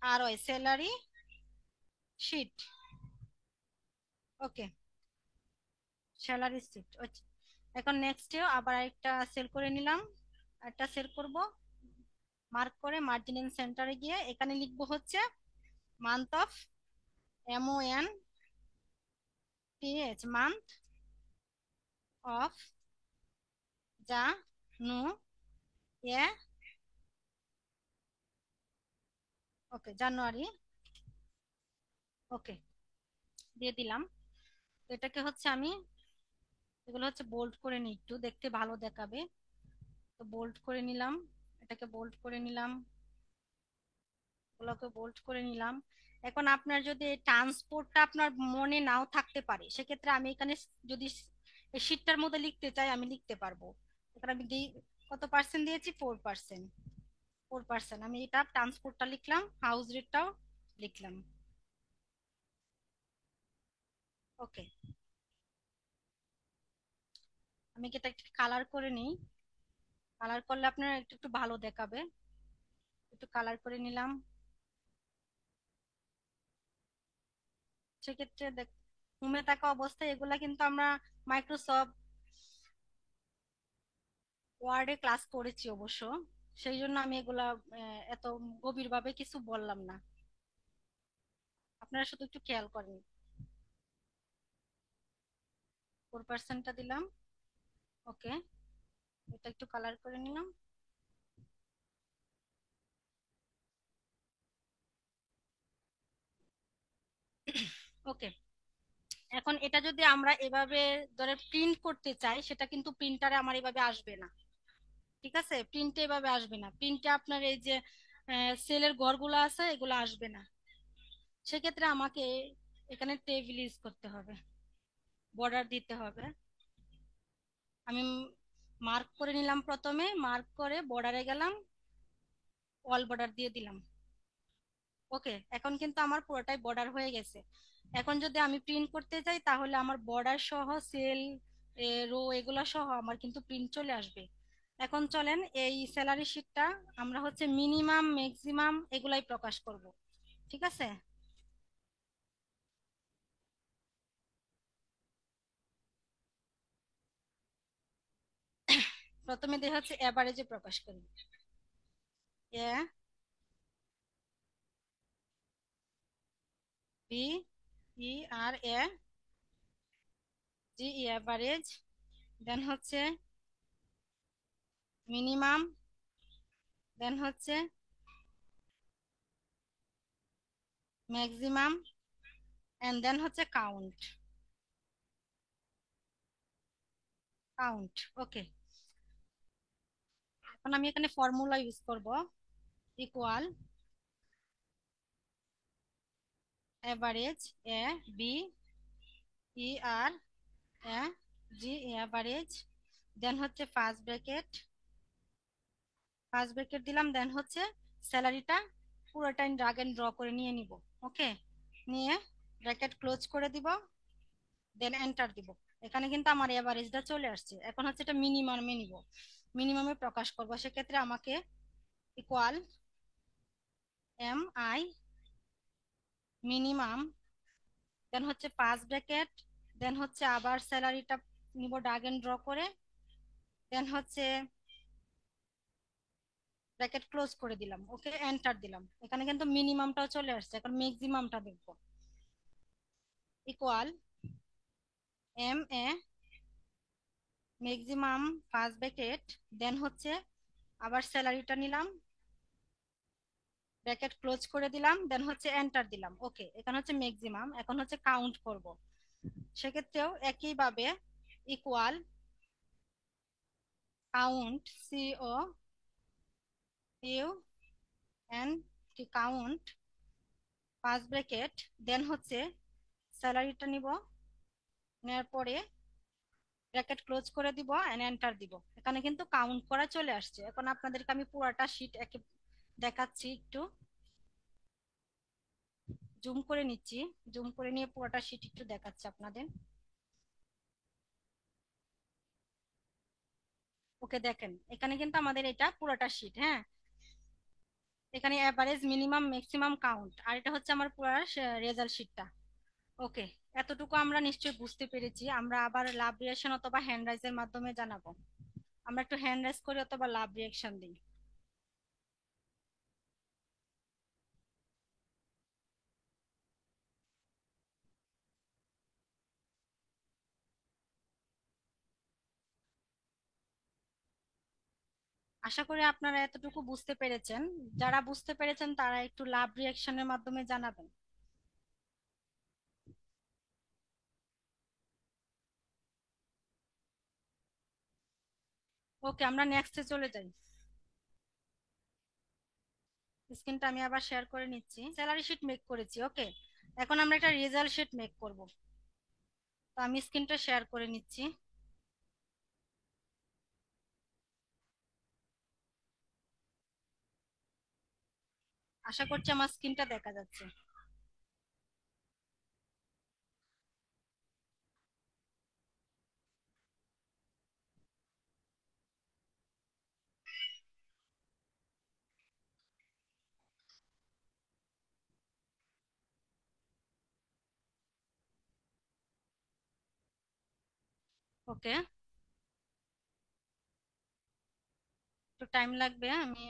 SALARY, স্যালারি শিট। ওকে, স্যালারি শিট। এখন নেক্সটেও আবার একটা সেল করে নিলাম, একটা সেল করব। মার্ক করে মার্জিন এন্ড সেন্টারে গিয়ে এখানে লিখবো হচ্ছে মান্থ অফ, মান্থ অফ জানু এ, ওকে জানুয়ারি। ওকে, দিয়ে দিলাম। তো এটাকে হচ্ছে আমি, এগুলো হচ্ছে বোল্ড করে নিই, একটু দেখতে ভালো দেখাবে। তো বোল্ড করে নিলাম, এটাকে বোল্ড করে নিলাম, এগুলোকে বোল্ড করে নিলাম। এখন আপনার যদি ট্রান্সপোর্টটা আপনার মনে নাও থাকতে পারে, সেক্ষেত্রে আমি এখানে যদি এই শীটটার মধ্যে লিখতে চাই আমি লিখতে পারবো। এখানে আমি দিই, কত পার্সেন্ট দিয়েছি, 4%। 4% আমি এটা ট্রান্সপোর্টটা লিখলাম, হাউস রেটটাও লিখলাম। ওকে, আমি কি এটা একটু কালার করে নিই, কালার করলে আপনার একটু একটু ভালো দেখাবে। একটু কালার করে নিলাম। সেক্ষেত্রে দেখ, হোমে থাকা অবস্থায় এগুলা কিন্তু আমরা মাইক্রোসফট ওয়ার্ডে ক্লাস করেছি অবশ্য, সেই জন্য আমি এগুলা এত গভীরভাবে কিছু বললাম না, আপনারা শুধু একটু খেয়াল করেন। 4%টা দিলাম। ওকে, এটা একটু কালার করে নিলাম। ওকে, এখন এটা যদি আমরা এভাবে ধরে প্রিন্ট করতে চাই, সেটা কিন্তু প্রিন্টারে আমার এভাবে আসবে না। ঠিক আছে, প্রিন্টে এভাবে আসবে না, প্রিন্টে আপনার এই যে সেলের ঘরগুলো আছে এগুলো আসবে না। সেক্ষেত্রে আমাকে এখানে টেবিল ইউজ করতে হবে, বর্ডার দিতে হবে। আমি মার্ক করে নিলাম, প্রথমে মার্ক করে বর্ডারে গেলাম, অল বর্ডার দিয়ে দিলাম। ওকে, এখন কিন্তু আমার পুরোটাই বর্ডার হয়ে গেছে। এখন যদি আমি প্রিন্ট করতে চাই তাহলে আমার বর্ডার সহ সেল, রো, এগুলা সহ আমার কিন্তু প্রিন্ট চলে আসবে। এখন চলেন এই স্যালারি শিটটা আমরা হচ্ছে মিনিমাম ম্যাক্সিমাম এগুলাই প্রকাশ করব। ঠিক আছে, প্রথমে দেখা হচ্ছে এভারেজে প্রকাশ করি। A B E R A G, average. দেন হচ্ছে মিনিমাম দেন হচ্ছে ম্যাক্সিমাম, এন্ড দেন হচ্ছে কাউন্ট। কাউন্ট, ওকে। এখন আমি এখানে ফর্মুলা ইউজ করব, equal average, A B E R A G, average. দেন হচ্ছে ফার্স্ট ব্র্যাকেট, ফার্স্ট ব্র্যাকেট দিলাম, দেন হচ্ছে স্যালারিটা পুরোটাই ড্রাগ এন্ড ড্র করে নিয়ে নিব। ওকে, নিয়ে ব্র্যাকেট ক্লোজ করে দিব, দেন এন্টার দিব। এখানে কিন্তু আমার এভারেজটা চলে আসছে। এখন হচ্ছে এটা মিনিমামে নিব, মিনিমামে প্রকাশ করব। সেক্ষেত্রে আমাকে ইকুয়াল এম আই মিনিমাম, দেন হচ্ছে ফার্স্ট ব্র্যাকেট, দেন হচ্ছে আবার স্যালারিটা নিব ড্রাগ এন্ড ড্র করে, দেন হচ্ছে ব্র্যাকেট ক্লোজ করে দিলাম। ওকে, এন্টার দিলাম। এখানে কিন্তু মিনিমামটাও চলে আসছে। এখন ম্যাক্সিমামটা দেখবো, equal M A maximum first bracket, then হচ্ছে আবার স্যালারিটা নিলাম, ব্র্যাকেট ক্লোজ করে দিলাম, দেন হচ্ছে এন্টার দিলাম। ওকে, এখানে হচ্ছে ম্যাক্সিমাম। এখন হচ্ছে কাউন্ট করব, সেক্ষেত্রেও একইভাবে equal count, C O U N T, count first bracket, then হচ্ছে স্যালারিটা নিব, নেওয়ার পরে ব্র্যাকেট ক্লোজ করে দিব এন্ড এন্টার দিব। এখানে কিন্তু কাউন্ট করা চলে আসছে। এখন আপনাদেরকে আমি পুরোটা শিট একে দেখাচ্ছি, একটু জুম করে নিচ্ছি, জুম করে নিয়ে পুরোটা শিট একটু দেখাচ্ছি আপনাদের। ওকে, দেখেন এখানে কিন্তু আমাদের এটা পুরোটা শিট। হ্যাঁ, এখানে অ্যাভারেজ, মিনিমাম, ম্যাক্সিমাম, কাউন্ট, আর এটা হচ্ছে আমার পুরো রেজাল্ট শিটটা। ওকে, এতটুকু আমরা নিশ্চয়ই বুঝতে পেরেছি। আমরা আবার লাভ রিয়াকশন অথবা হ্যান্ড রাইজের মাধ্যমে জানাবো। আমরা একটু হ্যান্ড রাইজ করি অথবা লাভ রিয়াকশন দিই। আশা করি আপনারা এতটুকু বুঝতে পেরেছেন। যারা বুঝতে পেরেছেন তারা একটু লাভ রিয়াকশনের মাধ্যমে জানাবেন। ওকে, আমরা নেক্সটে চলে যাই। স্ক্রিনটা আমি আবার শেয়ার করে নিচ্ছি। স্যালারি শিট মেক করেছি। ওকে, এখন আমরা একটা রেজাল্ট শিট মেক করব। তো আমি স্ক্রিনটা শেয়ার করে নিচ্ছি। আশা করছি আমার স্ক্রিনটা দেখা যাচ্ছে। ওকে, একটু টাইম লাগবে। আমি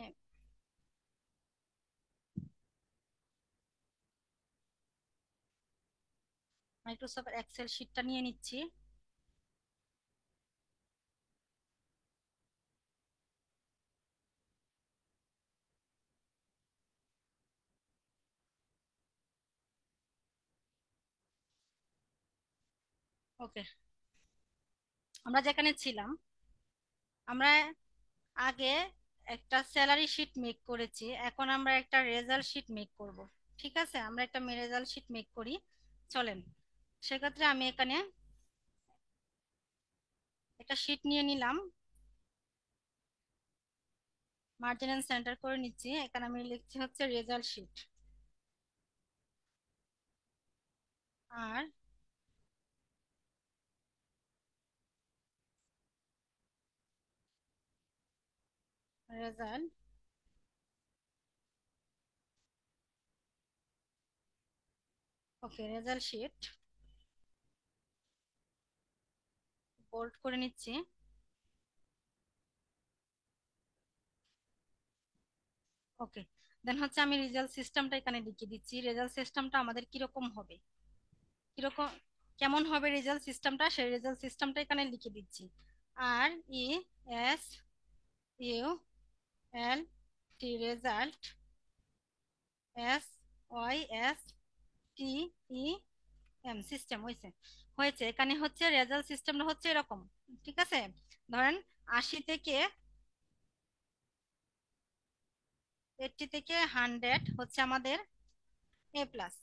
মাইক্রোসফট এক্সেল শিটটা নিয়ে নিচ্ছি। ওকে, আমরা যেখানে ছিলাম, আমরা আগে একটা স্যালারি শিট মেক করেছি, এখন আমরা একটা রেজাল্ট শিট মেক করব। ঠিক আছে, আমরা একটা রেজাল্ট শিট মেক করি, চলেন। সেক্ষেত্রে আমি এখানে একটা শিট নিয়ে নিলাম, মার্জিন এন্ড সেন্টার করে নিচ্ছি। এখানে আমি লিখছি হচ্ছে রেজাল্ট শিট, আর রেজাল্ট, ওকে, রেজাল্ট শিট বোল্ড করে নিচ্ছি। ওকে, দেন হচ্ছে আমি রেজাল্ট সিস্টেমটা এখানে লিখে দিচ্ছি। রেজাল্ট সিস্টেমটা আমাদের কিরকম হবে, কিরকম, কেমন হবে রেজাল্ট সিস্টেমটা, সেই রেজাল্ট সিস্টেমটা এখানে লিখে দিচ্ছি। R E S U L T result, S Y S T E M system হয়েছে। হয়েছে এখানে হচ্ছে রেজাল্ট সিস্টেমটা হচ্ছে এরকম। ঠিক আছে, ধরেন 80 থেকে 100 হচ্ছে আমাদের এ প্লাস,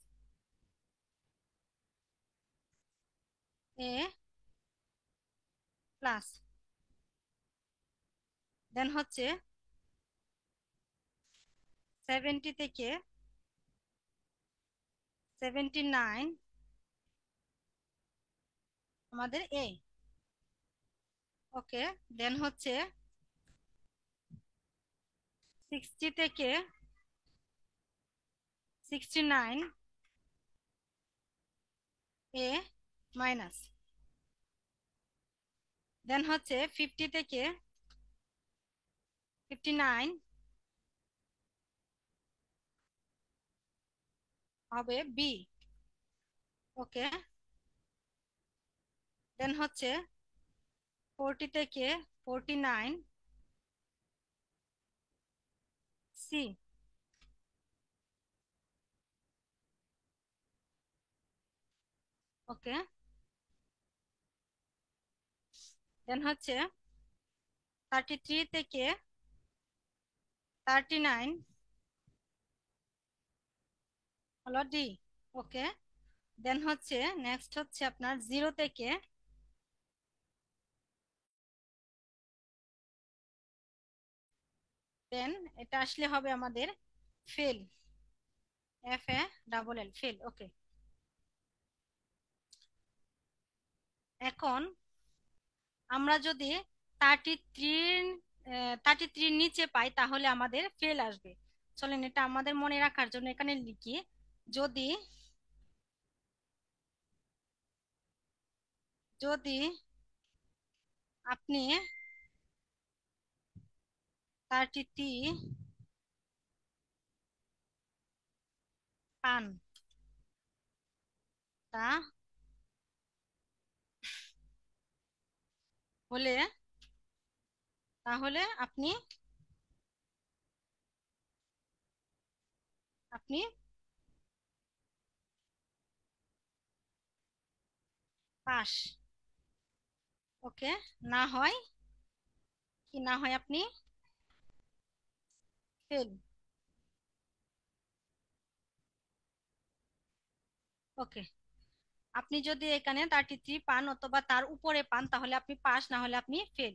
এ প্লাস। দেন হচ্ছে 70 থেকে 79 আমাদের এ। ওকে, দেন হচ্ছে 60 থেকে 69 এ মাইনাস। দেন হচ্ছে 50 থেকে 59 হবে বি। ওকে, দেন হচ্ছে 40 থেকে 49 সি। ওকে, দেন হচ্ছে 33 থেকে 39 হলো ডি। ওকে, দেন হচ্ছে নেক্সট হচ্ছে আপনার 0 থেকে 10, এটা আসলে হবে আমাদের fail, F A double L, fail. Okay, এখন আমরা যদি 33 নিচে পাই তাহলে আমাদের ফেল আসবে। চলেন এটা আমাদের মনে রাখার জন্য এখানে লিখি। যদি যদি আপনি 33 পান হলে তাহলে আপনি আপনি পাস। ওকে, না হয় কি, না হয় আপনি ফেল। ওকে, আপনি যদি এখানে 33 পান অথবা তার উপরে পান তাহলে আপনি পাস, না হলে আপনি ফেল।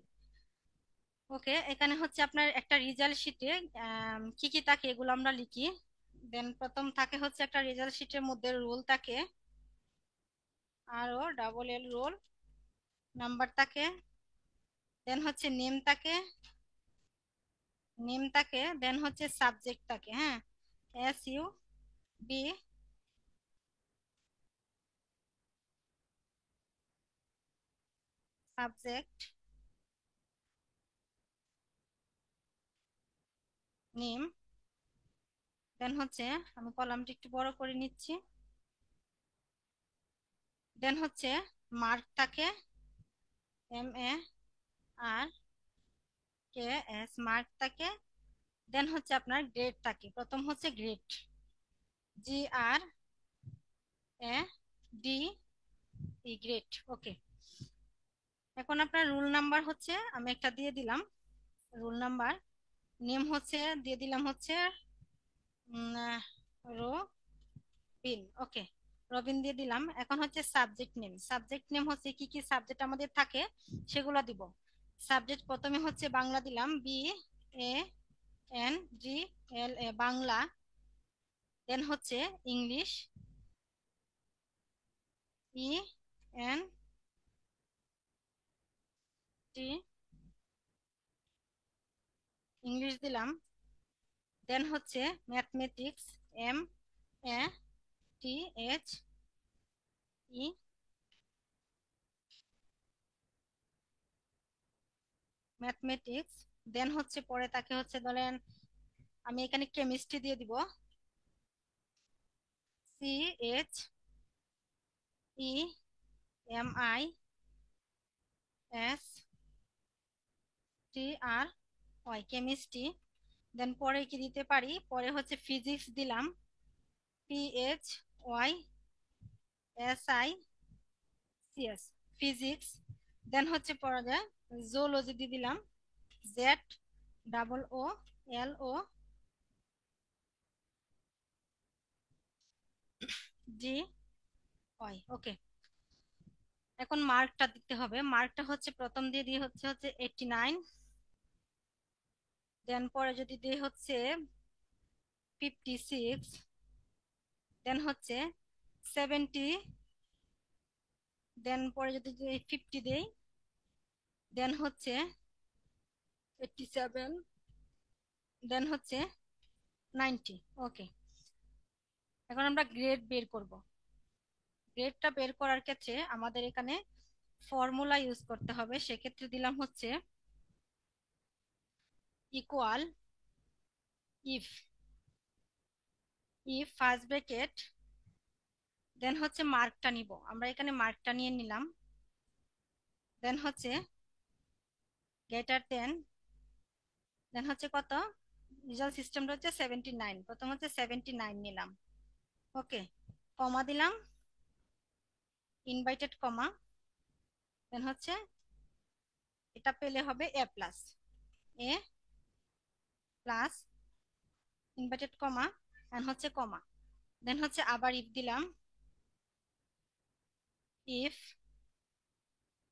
ওকে, এখানে হচ্ছে আপনার একটা রেজাল্ট শিটে কি কি থাকে এগুলো আমরা লিখি। দেন প্রথম থাকে হচ্ছে একটা রেজাল্ট শিটের মধ্যে রোল থাকে, আর O double L roll number থাকে। দেন হচ্ছে নেম থাকে, দেন হচ্ছে সাবজেক্ট থাকে। হ্যাঁ, S U B subject name. Then হচ্ছে আমি কলামটি একটু বড় করে নিচ্ছি। দেন হচ্ছে মার্ক থাকে, M A R K S, mark থাকে। দেন হচ্ছে আপনার গ্রেড থাকে, প্রথম হচ্ছে grade, G R A D E, grade. Okay, এখন আপনার রুল নাম্বার হচ্ছে আমি একটা দিয়ে দিলাম রুল নাম্বার। নেম হচ্ছে দিয়ে দিলাম হচ্ছে রবিন। ওকে, রবিন দিয়ে দিলাম। এখন হচ্ছে সাবজেক্ট নেম হচ্ছে কি কি সাবজেক্ট আমাদের থাকে সেগুলো দিব। সাবজেক্ট প্রথমে হচ্ছে বাংলা দিলাম, বি এ এন জি এল এ, বাংলা। দেন হচ্ছে English, E N T, English দিলাম। দেন হচ্ছে mathematics, M A T H E, mathematics. দেন হচ্ছে পরে তাকে হচ্ছে ধরেন আমি এখানে কেমিস্ট্রি দিয়ে দিব, C H E M I S T R Y, chemistry. Then পরে কি দিতে পারি, পরে হচ্ছে ফিজিক্স দিলাম, PHYSICS, ফিজিক্স। দেন হচ্ছে পড়া যায় জুলজি দিয়ে দিলাম, ZOOLOGY, ওকে। এখন মার্কটা দিতে হবে, মার্কটা হচ্ছে প্রথম দিয়ে দিয়ে হচ্ছে হচ্ছে 89, দেন পরে যদি দিয়ে হচ্ছে 56, দেন হচ্ছে 70, দেন পরে যদি 50 দেই, দেন হচ্ছে 87, দেন হচ্ছে 90। ওকে, এখন আমরা গ্রেড বের করব। গ্রেডটা বের করার ক্ষেত্রে আমাদের এখানে ফর্মুলা ইউজ করতে হবে, সেক্ষেত্রে দিলাম হচ্ছে equal, if if first bracket, then হচ্ছে মার্কটা নিব, আমরা এখানে মার্কটা নিয়ে নিলাম, দেন হচ্ছে গ্রেটার দেন, দেন হচ্ছে কত, রেজাল্ট সিস্টেমটা হচ্ছে 79, প্রথম হচ্ছে 79 নিলাম, ওকে, কমা দিলাম, ইনভাইটেড কমা, দেন হচ্ছে এটা পেলে হবে এ প্লাস, ইনভার্টেড কমা, দেন হচ্ছে কমা, দেন হচ্ছে আবার ইফ দিলাম, ইফ,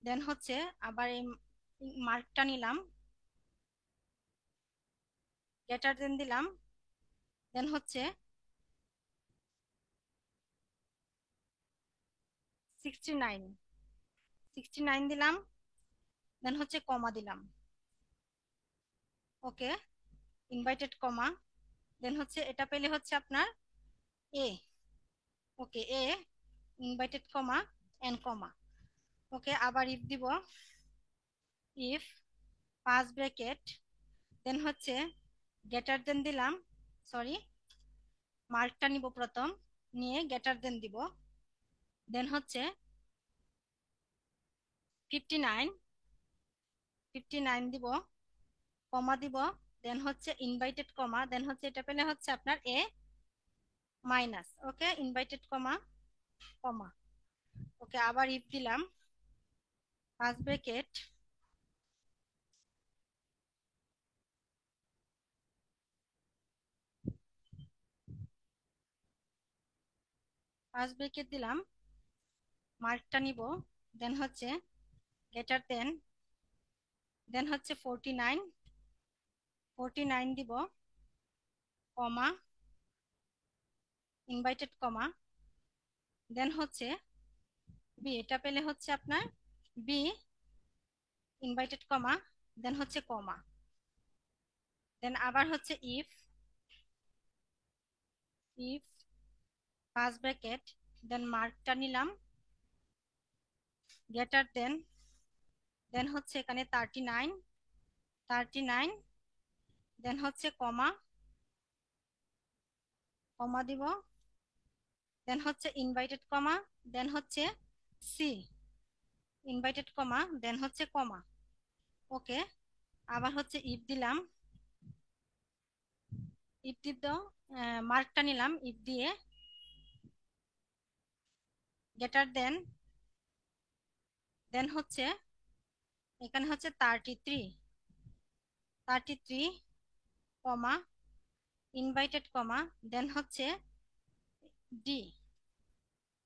দেন হচ্ছে আবার এই মার্কটা নিলাম, গ্রেটার দেন দিলাম, দেন হচ্ছে 69, 69 দিলাম, দেন হচ্ছে কমা দিলাম, ওকে, ইনভাইটেড কমা, দেন হচ্ছে এটা পেলে হচ্ছে আপনার এ, ওকে, ইনভাইটেড কমা, এন কমা, ওকে, আবার ইফ দিব, ইফ ফার্স্ট ব্র্যাকেট, দেন হচ্ছে গ্রেটার দেন দিলাম, সরি, মার্কটা নিব প্রথম, নিয়ে গ্রেটার দেন দিব, দেন হচ্ছে 59, 59 দিব, কমা দিব, দেন হচ্ছে ইনভাইটেড কমা, দেন হচ্ছে এটা পেলে হচ্ছে আপনার এ মাইনাস, ওকে, ইনভাইটেড কমা, কমা, ওকে, আবার ইফ দিলাম, ফার্স্ট ব্র্যাকেট, ফার্স্ট ব্র্যাকেট দিলাম, মার্কটা নিব, দেন হচ্ছে গ্রেটার দেন, দেন হচ্ছে 49, 49 দিব, কমা, ইনভাইটেড কমা, দেন হচ্ছে বি, এটা পেলে হচ্ছে আপনার বি, ইনভাইটেড কমা, দেন হচ্ছে কমা, দেন আবার হচ্ছে ইফ ফার্স্ট ব্র্যাকেট, দেন মার্কটা নিলাম, গ্রেটার দেন হচ্ছে এখানে 39, 39, দেন হচ্ছে কমা, কমা দিব, দেন হচ্ছে ইনভাইটেড কমা, দেন হচ্ছে সি, ইনভাইটেড কমা, দেন হচ্ছে কমা, ওকে, আবার হচ্ছে ইফ দিলাম, ইফ দিব, মার্কটা নিলাম, ইফ দিয়ে গ্রেটার দেন হচ্ছে এখানে হচ্ছে 33, 33, কমা, ইনভাইটেড কমা, দেন হচ্ছে ডি,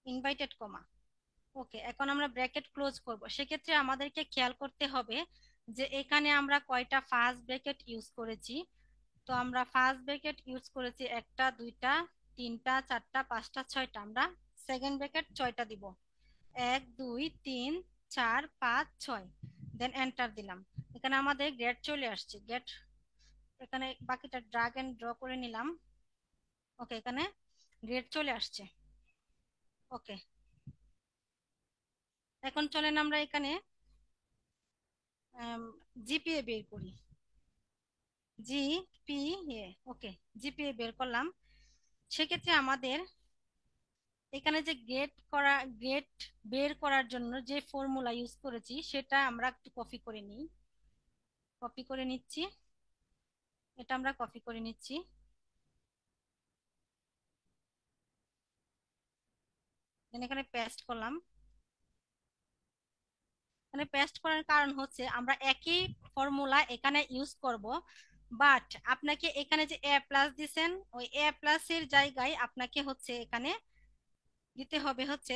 ইনভাইটেড কমা, ওকে, এখন আমরা ব্র্যাকেট ক্লোজ করব, সেক্ষেত্রে আমাদেরকে খেয়াল করতে হবে যে এখানে আমরা কয়টা ফার্স্ট ব্র্যাকেট ইউজ করেছি। তো আমরা ফার্স্ট ব্র্যাকেট ইউজ করেছি একটা, দুইটা, তিনটা, চারটা, পাঁচটা, ছয়টা, আমরা সেকেন্ড ব্র্যাকেট 6টা দিব, 1 2 3 4 5 6, দেন এন্টার দিলাম, এখানে আমাদের গ্রেড চলে আসছে, গ্রেড, এখানে বাকিটা ড্রাগ এন্ড ড্র করে নিলাম, ওকে, এখানে গ্রেড চলে আসছে, ওকে, এখন চলেন আমরা এখানে জিপিএ বের করি, জিপিএ, ওকে, জিপিএ বের করলাম, সেক্ষেত্রে আমাদের এখানে যে গ্রেড বের করার জন্য যে ফর্মুলা ইউজ করেছি সেটা আমরা একটু কপি করে নিই, কপি করে নিচ্ছি, এটা আমরা কপি করে নিচ্ছি। Then এখানে পেস্ট করলাম। এখানে পেস্ট করার কারণ হচ্ছে আমরা একই ফর্মুলা এখানে ইউজ করব, বাট আপনাকে এখানে যে এ প্লাস দিছেন ওই এ প্লাস এর জায়গায় আপনাকে হচ্ছে এখানে দিতে হবে হচ্ছে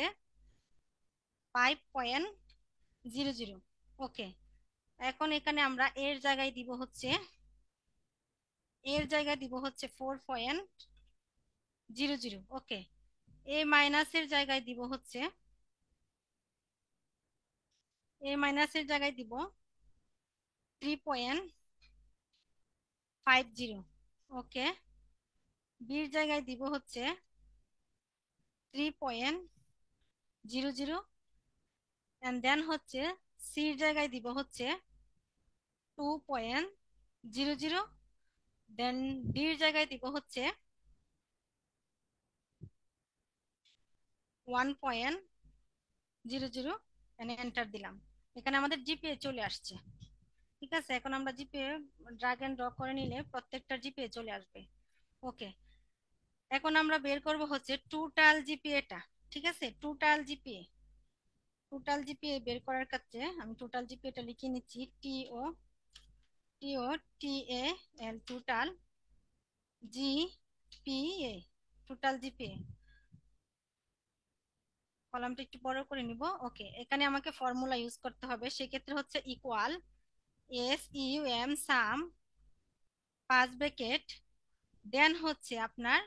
5.00। ওকে, এখন এখানে আমরা এর জায়গায় দিব হচ্ছে 4.00। ওকে, এ মাইনাসের জায়গায় দিব হচ্ছে এ মাইনাসের জায়গায় দিব 3.50। ওকে, বির জায়গায় দিব হচ্ছে 3.00, এন্ড দেন হচ্ছে সির জায়গায় দিব হচ্ছে 2.00, দেন ডির জায়গায় দিব হচ্ছে 1.00। এখানে এন্টার দিলাম। এখানে আমাদের জিপিএ চলে আসছে। ঠিক আছে, এখন আমরা জিপিএ ড্রাগ এন্ড ড্রপ করে নিলে প্রত্যেকটা জিপিএ চলে আসবে। ওকে, এখন আমরা বের করব হচ্ছে টোটাল জিপিএটা। ঠিক আছে, টোটাল জিপিএ বের করার ক্ষেত্রে আমি টোটাল জিপিএটা লিখে নিচ্ছি। টি ও টি এ এল, টোটাল জিপিএ। টোটাল জিপিএ কলামটা একটু বড় করে নিব। ওকে, এখানে আমাকে ফর্মুলা ইউজ করতে হবে, সেক্ষেত্রে হচ্ছে ইকুয়াল সাম 5 ব্র্যাকেট, দেন হচ্ছে আপনার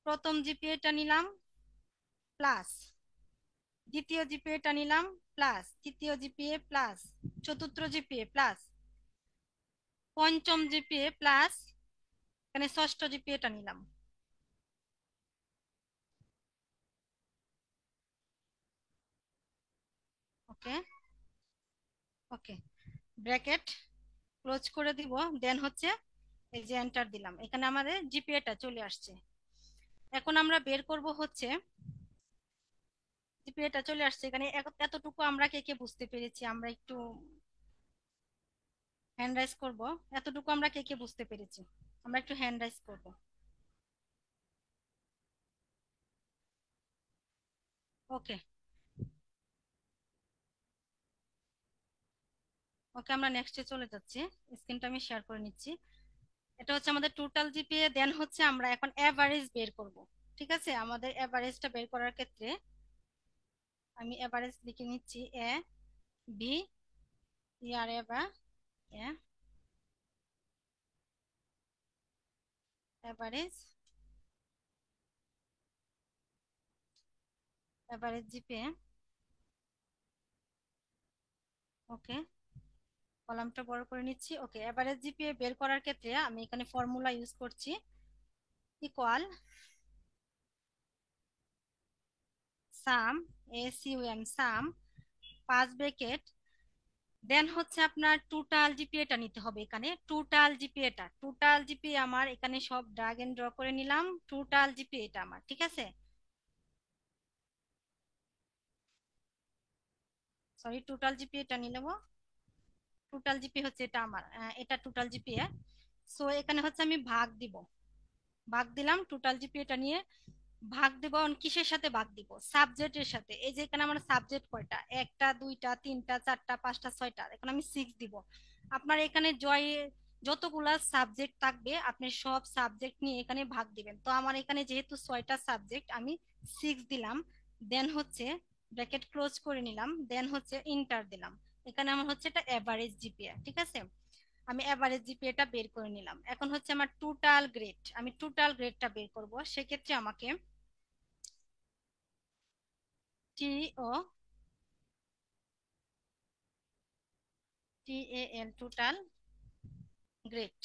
প্রথম জিপিএটা নিলাম প্লাস, দ্বিতীয় জিপিএটা নিলাম প্লাস, তৃতীয় জিপিএ প্লাস, চতুর্থ জিপিএ প্লাস, পঞ্চম জিপিএ প্লাস, এখানে ষষ্ঠ জিপিএটা নিলাম। ওকে, ওকে, ব্র্যাকেট ক্লোজ করে দিব, দেন হচ্ছে এই যে এন্টার দিলাম, এখানে আমাদের জিপিএটা চলে আসছে। এখন আমরা বের করব হচ্ছে জিপিএটা চলে আসছে এখানে। এতটুকু আমরা কে কে বুঝতে পেরেছি, আমরা একটু হ্যান্ড রাইজ করব। এতটুকু আমরা কে কে বুঝতে পেরেছি, আমরা একটু হ্যান্ড রাইজ করব। ওকে, ওকে, আমরা নেক্সটে চলে যাচ্ছি। স্ক্রিনটা আমি শেয়ার করে নিচ্ছি। এটা হচ্ছে আমাদের টোটাল জিপিএ, দেন হচ্ছে আমরা এখন এভারেজ বের করব। ঠিক আছে, আমাদের এভারেজটা বের করার ক্ষেত্রে আমি এভারেজ লিখে নিচ্ছি A B year A average, average GPA. ওকে, কলামটা বড় করে নিচ্ছি। ওকে, এভারেজ জিপিএ বের করার ক্ষেত্রে আমি এখানে ফর্মুলা ইউজ করছি ইকুয়াল সাম, সাম 5 ব্র্যাকেট, দেন হচ্ছে আপনার টোটাল জিপিএটা নিতে হবে। এখানে টোটাল জিপিএ আমার এখানে সব ড্রাগ এন্ড ড্র করে নিলাম। টোটাল জিপিএটা আমার ঠিক আছে, সরি, টোটাল জিপিএটা নিয়ে নেবো। টোটাল জিপি হচ্ছে এটা আমার, এটা টোটাল জিপিএ। সো এখানে হচ্ছে আমি ভাগ দিব, ভাগ দিলাম টোটাল জিপিএটা নিয়ে। ভাগ দিব কিসের সাথে ভাগ দিব? সাবজেক্টের সাথে। এই যে এখানে আমার সাবজেক্ট কয়টা, একটা, দুইটা, তিনটা, চারটা, পাঁচটা, ছয়টা, এখন আমি 6 দিব। আপনার এখানে যতগুলা সাবজেক্ট থাকবে আপনি সব সাবজেক্ট নিয়ে এখানে ভাগ দিবেন। তো আমার এখানে যেহেতু 6টা সাবজেক্ট, আমি 6 দিলাম। দেন হচ্ছে ব্র্যাকেট ক্লোজ করে নিলাম, দেন হচ্ছে ইন্টার দিলাম। এখানে আমার হচ্ছে এটা এভারেজ জিপিএ। ঠিক আছে, আমি এভারেজ জিপিএটা বের করে নিলাম। এখন হচ্ছে আমার টোটাল গ্রেড, আমি টোটাল গ্রেডটা বের করব। সেক্ষেত্রে আমাকে টি ও টি এ এল, টোটাল গ্রেড,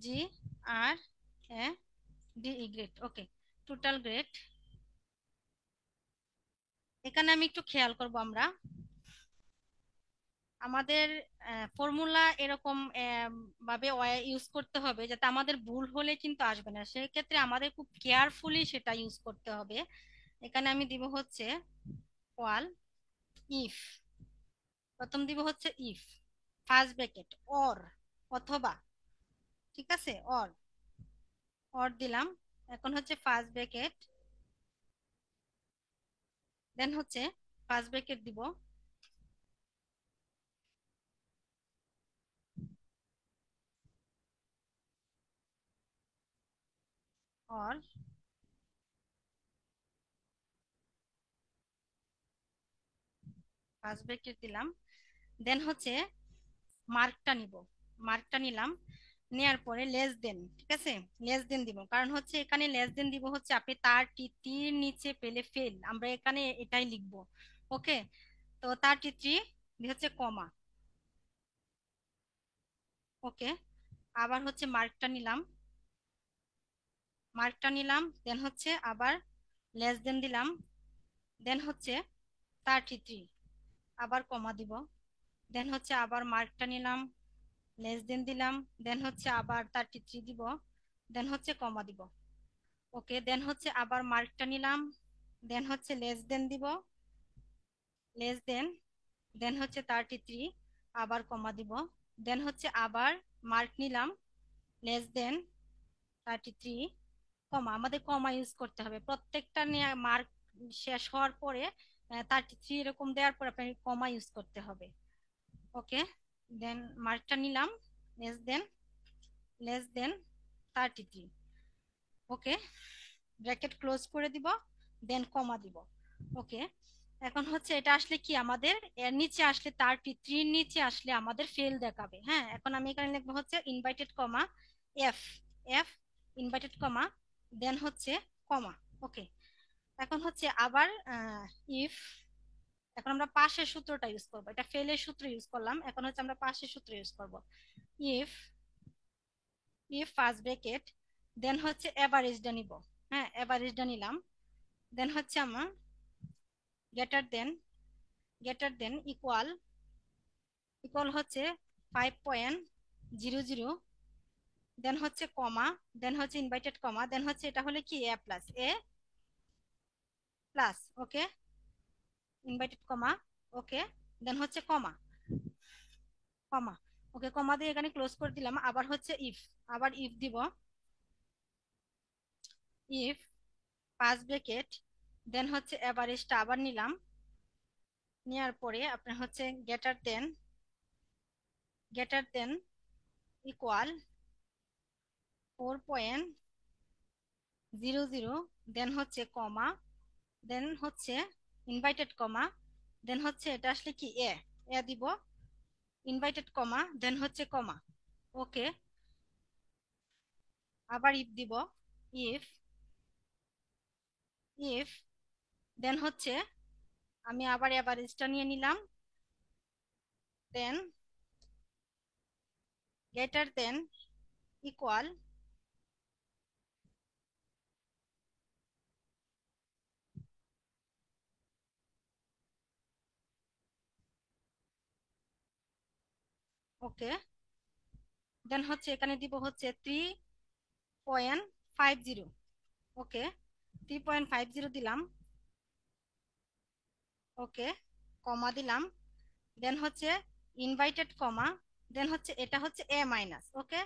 GRADE, গ্রেড। ওকে, টোটাল গ্রেড। এখানে আমি একটু খেয়াল করব, আমরা আমাদের ফর্মুলা এরকম ভাবে ইউজ করতে হবে যাতে আমাদের ভুল হলে কিন্তু আসবে না। সেক্ষেত্রে আমাদের খুব কেয়ারফুলি সেটা ইউজ করতে হবে। এখানে আমি দিব হচ্ছে ওয়াল ইফ, প্রথম দিব হচ্ছে ইফ ফার্স্ট ব্র্যাকেট অর, অথবা ঠিক আছে, অর, অর দিলাম। এখন হচ্ছে ফার্স্ট ব্র্যাকেট, দেন হচ্ছে ফার্স্ট ব্র্যাকেট দিব, অর, ফার্স্ট ব্র্যাকেট দিলাম। দেন হচ্ছে মার্কটা নিব, মার্কটা নিলাম, নেয়ার পরে লেস দেন, ঠিক আছে, লেস দেন দিব। কারণ হচ্ছে এখানে লেস দেন দিব হচ্ছে আপনি তার টির নিচে পেলে ফেল, আমরা এখানে এটাই লিখবো। ওকে, তো তার টিত্রি হচ্ছে কমা। ওকে, আবার হচ্ছে মার্কটা নিলাম, মার্কটা নিলাম, দেন হচ্ছে আবার লেস দেন দিলাম, দেন হচ্ছে 33, আবার কমা দিব, দেন হচ্ছে আবার মার্কটা নিলাম, লেস দেন দিলাম, দেন হচ্ছে আবার 33 দিব, দেন হচ্ছে কমা দিব। ওকে, দেন হচ্ছে আবার মার্কটা নিলাম, দেন হচ্ছে লেস দেন দিব, লেস দেন হচ্ছে 33, আবার কমা দিব, দেন হচ্ছে আবার মার্ক নিলাম, লেস দেন 33, কমা। আমাদের কমা ইউজ করতে হবে প্রত্যেকটা নিয়ে, মার্ক শেষ হওয়ার পরে 33 এরকম দেওয়ার পর আপনাকে কমা ইউজ করতে হবে। ওকে, দেন মার্কটা নিলাম, লেস দেন 33। ওকে, ব্র্যাকেট ক্লোজ করে দিব, দেন কমা দিব। ওকে, এখন হচ্ছে এটা আসলে কি আমাদের, এর নিচে আসলে 33 নিচে আসলে আমাদের ফেল দেখাবে। হ্যাঁ, এখন আমি এখানে লিখবো হচ্ছে inverted comma F, F inverted comma, দেন হচ্ছে কমা। ওকে, এখন হচ্ছে আবার ইফ, এখন আমরা পাশের সূত্রটা ইউজ করবো, এটা ফেলের সূত্র ইউজ করলাম, এখন হচ্ছে আমরা পাশের সূত্র ইউজ করব। If, if first bracket, then হচ্ছে এভারেজটা নিব। হ্যাঁ, এভারেজটা নিলাম, দেন হচ্ছে আমার greater than, greater than equal, equal হচ্ছে 5.00, দেন হচ্ছে কমা, দেন হচ্ছে ইনভাইটেড কমা, দেন হচ্ছে এটা হলে কি এ প্লাস, এ প্লাস। ওকে, ইনভাইটেড কমা, ওকে, দেন হচ্ছে কমা, কমা। ওকে, কমা দিয়ে এখানে ক্লোজ করে দিলাম। আবার হচ্ছে ইফ, আবার ইফ দিব, ইফ ফার্স্ট ব্র্যাকেট, দেন হচ্ছে এভারেজটা আবার নিলাম, নেওয়ার পরে আপনার হচ্ছে গ্রেটার দেন ইকুয়াল 4.00, দেন হচ্ছে কমা, দেন হচ্ছে ইনভাইটেড কমা, দেন হচ্ছে এটা আসলে কি এ, এ দিব, ইনভাইটেড কমা, দেন হচ্ছে কমা। ওকে, আবার ইফ দিব, ইফ, ইফ দেন হচ্ছে আমি আবার এভারেজটা নিয়ে নিলাম, দেন গ্রেটার দেন ইকুয়াল, ওকে, দেন হচ্ছে এখানে দিব হচ্ছে 3.50। ওকে, 3.50 দিলাম। ওকে, কমা দিলাম, দেন হচ্ছে ইনভাইটেড কমা, দেন হচ্ছে এটা হচ্ছে এ মাইনাস। ওকে,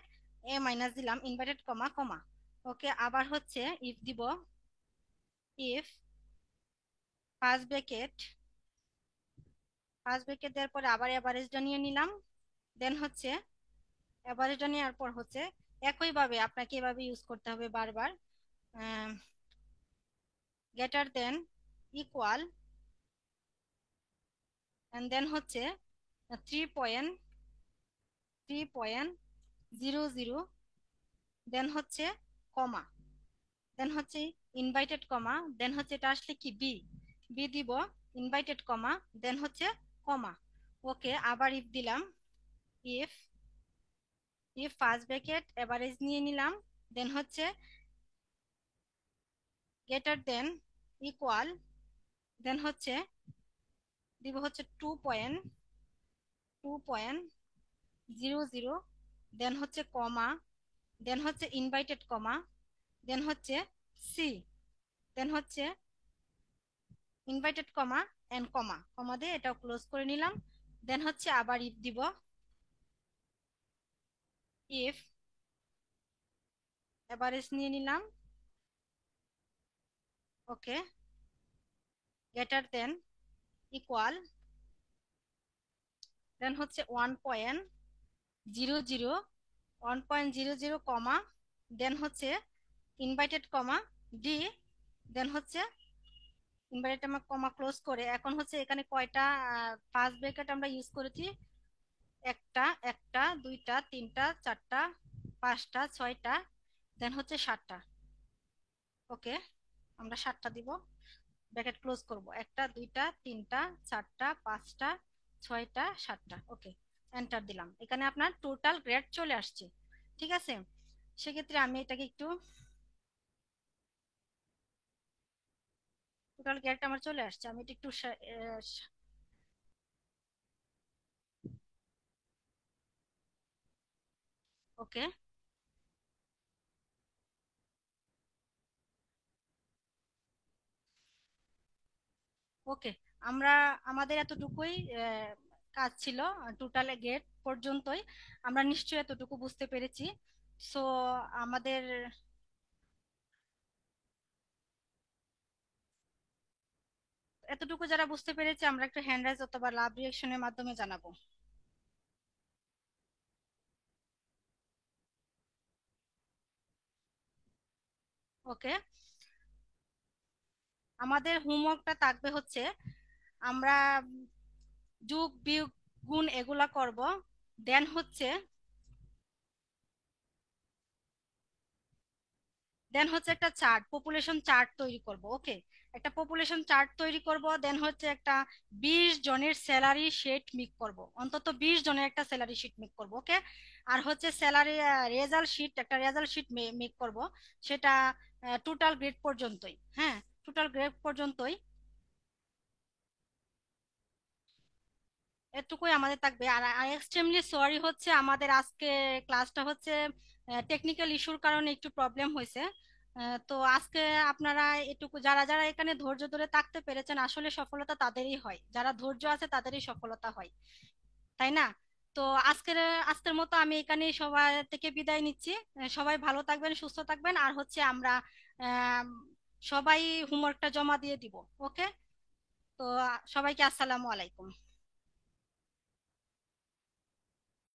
এ মাইনাস দিলাম, ইনভাইটেড কমা কমা। ওকে, আবার হচ্ছে ইফ দিব, if first bracket, first bracket দেওয়ার পরে আবার এভারেজটা নিয়ে নিলাম, দেন হচ্ছে এভারেজটা নেওয়ার পর হচ্ছে একইভাবে আপনাকে এভাবে ইউজ করতে হবে বারবার, greater than equal, and then হচ্ছে 3.00, দেন হচ্ছে কমা, দেন হচ্ছে ইনভাইটেড কমা, দেন হচ্ছে এটা আসলে কি বি, বি দিব, ইনভাইটেড কমা, দেন হচ্ছে কমা। ওকে, আবার ইফ দিলাম, if, if first bracket average নিয়ে নিলাম, দেন হচ্ছে গ্রেটার দেন ইকুয়াল, দেন হচ্ছে দিব হচ্ছে 2.00, দেন হচ্ছে কমা, দেন হচ্ছে ইনভাইটেড কমা, দেন হচ্ছে সি, দেন হচ্ছে ইনভাইটেড কমা এন্ড কমা, কমা দিয়ে এটাও ক্লোজ করে নিলাম। দেন হচ্ছে আবার ইফ দিব, ইফ এভারেজ নিয়ে নিলাম। ওকে, গ্রেটার দেন, ইকুয়াল, দেন হচ্ছে 1.00, 1.00 কমা, দেন হচ্ছে ইনভাইটেড কমা ডি, দেন হচ্ছে ইনভাইটেড কমা ক্লোজ করে, এখন হচ্ছে এখানে কয়টা ফার্স্ট ব্র্যাকেট আমরা ইউজ করেছি? একটা, একটা, দুইটা, তিনটা, চারটা, পাঁচটা, ছয়টা, দেন হচ্ছে সাতটা। ওকে, আমরা সাতটা দিব, ব্র্যাকেট ক্লোজ করব, একটা, দুইটা, তিনটা, চারটা, পাঁচটা, ছয়টা, সাতটা। ওকে, এন্টার দিলাম, এখানে আপনার টোটাল গ্রেড চলে আসছে। ঠিক আছে, সেক্ষেত্রে আমি এটাকে একটু, টোটাল গ্রেড আমার চলে আসছে, আমি এটা একটু ওকে, ওকে, আমরা, আমাদের এতটুকুই কাজ ছিল, টোটাল গেট পর্যন্তই, আমরা নিশ্চয়ই এতটুকু বুঝতে পেরেছি। সো আমাদের এতটুকু যারা বুঝতে পেরেছে, আমরা একটু হ্যান্ড রাইজ অথবা লাভ রিয়েকশনের মাধ্যমে জানাবো। ওকে, আমাদের হোমওয়ার্কটা থাকবে হচ্ছে, আমরা যোগ বিয়োগ গুণ এগুলা করব, দেন হচ্ছে, দেন হচ্ছে একটা চার্ট, পপুলেশন চার্ট তৈরি করব। ওকে, একটা পপুলেশন চার্ট তৈরি করব, দেন হচ্ছে একটা 20 জনের স্যালারি শিট মেক করব, অন্তত 20 জনের একটা স্যালারি শিট মেক করব। ওকে, আর হচ্ছে স্যালারি রেজাল্ট শিট, একটা রেজাল্ট শিট মেক করব, সেটা টোটাল গ্রেড পর্যন্তই। হ্যাঁ, টোটাল গ্রেড পর্যন্তই, এটুকুই আমাদের থাকবে। আর এক্সট্রিমলি সরি হচ্ছে, আমাদের আজকে ক্লাসটা হচ্ছে টেকনিক্যাল ইস্যুর কারণে একটু প্রবলেম হয়েছে। তো আজকে আপনারা এটুকু, যারা যারা এখানে ধৈর্য ধরে থাকতে পেরেছেন, আসলে সফলতা তাদেরই হয়, যারা ধৈর্য আছে তাদেরই সফলতা হয়, তাই না? তো আজকের আজকের মতো আমি এখানেই সবাই থেকে বিদায় নিচ্ছি। সবাই ভালো থাকবেন, সুস্থ থাকবেন, আর হচ্ছে আমরা আহ, সবাই হোমওয়ার্কটা জমা দিয়ে দিব। ওকে, তো সবাইকে আসসালামু আলাইকুম।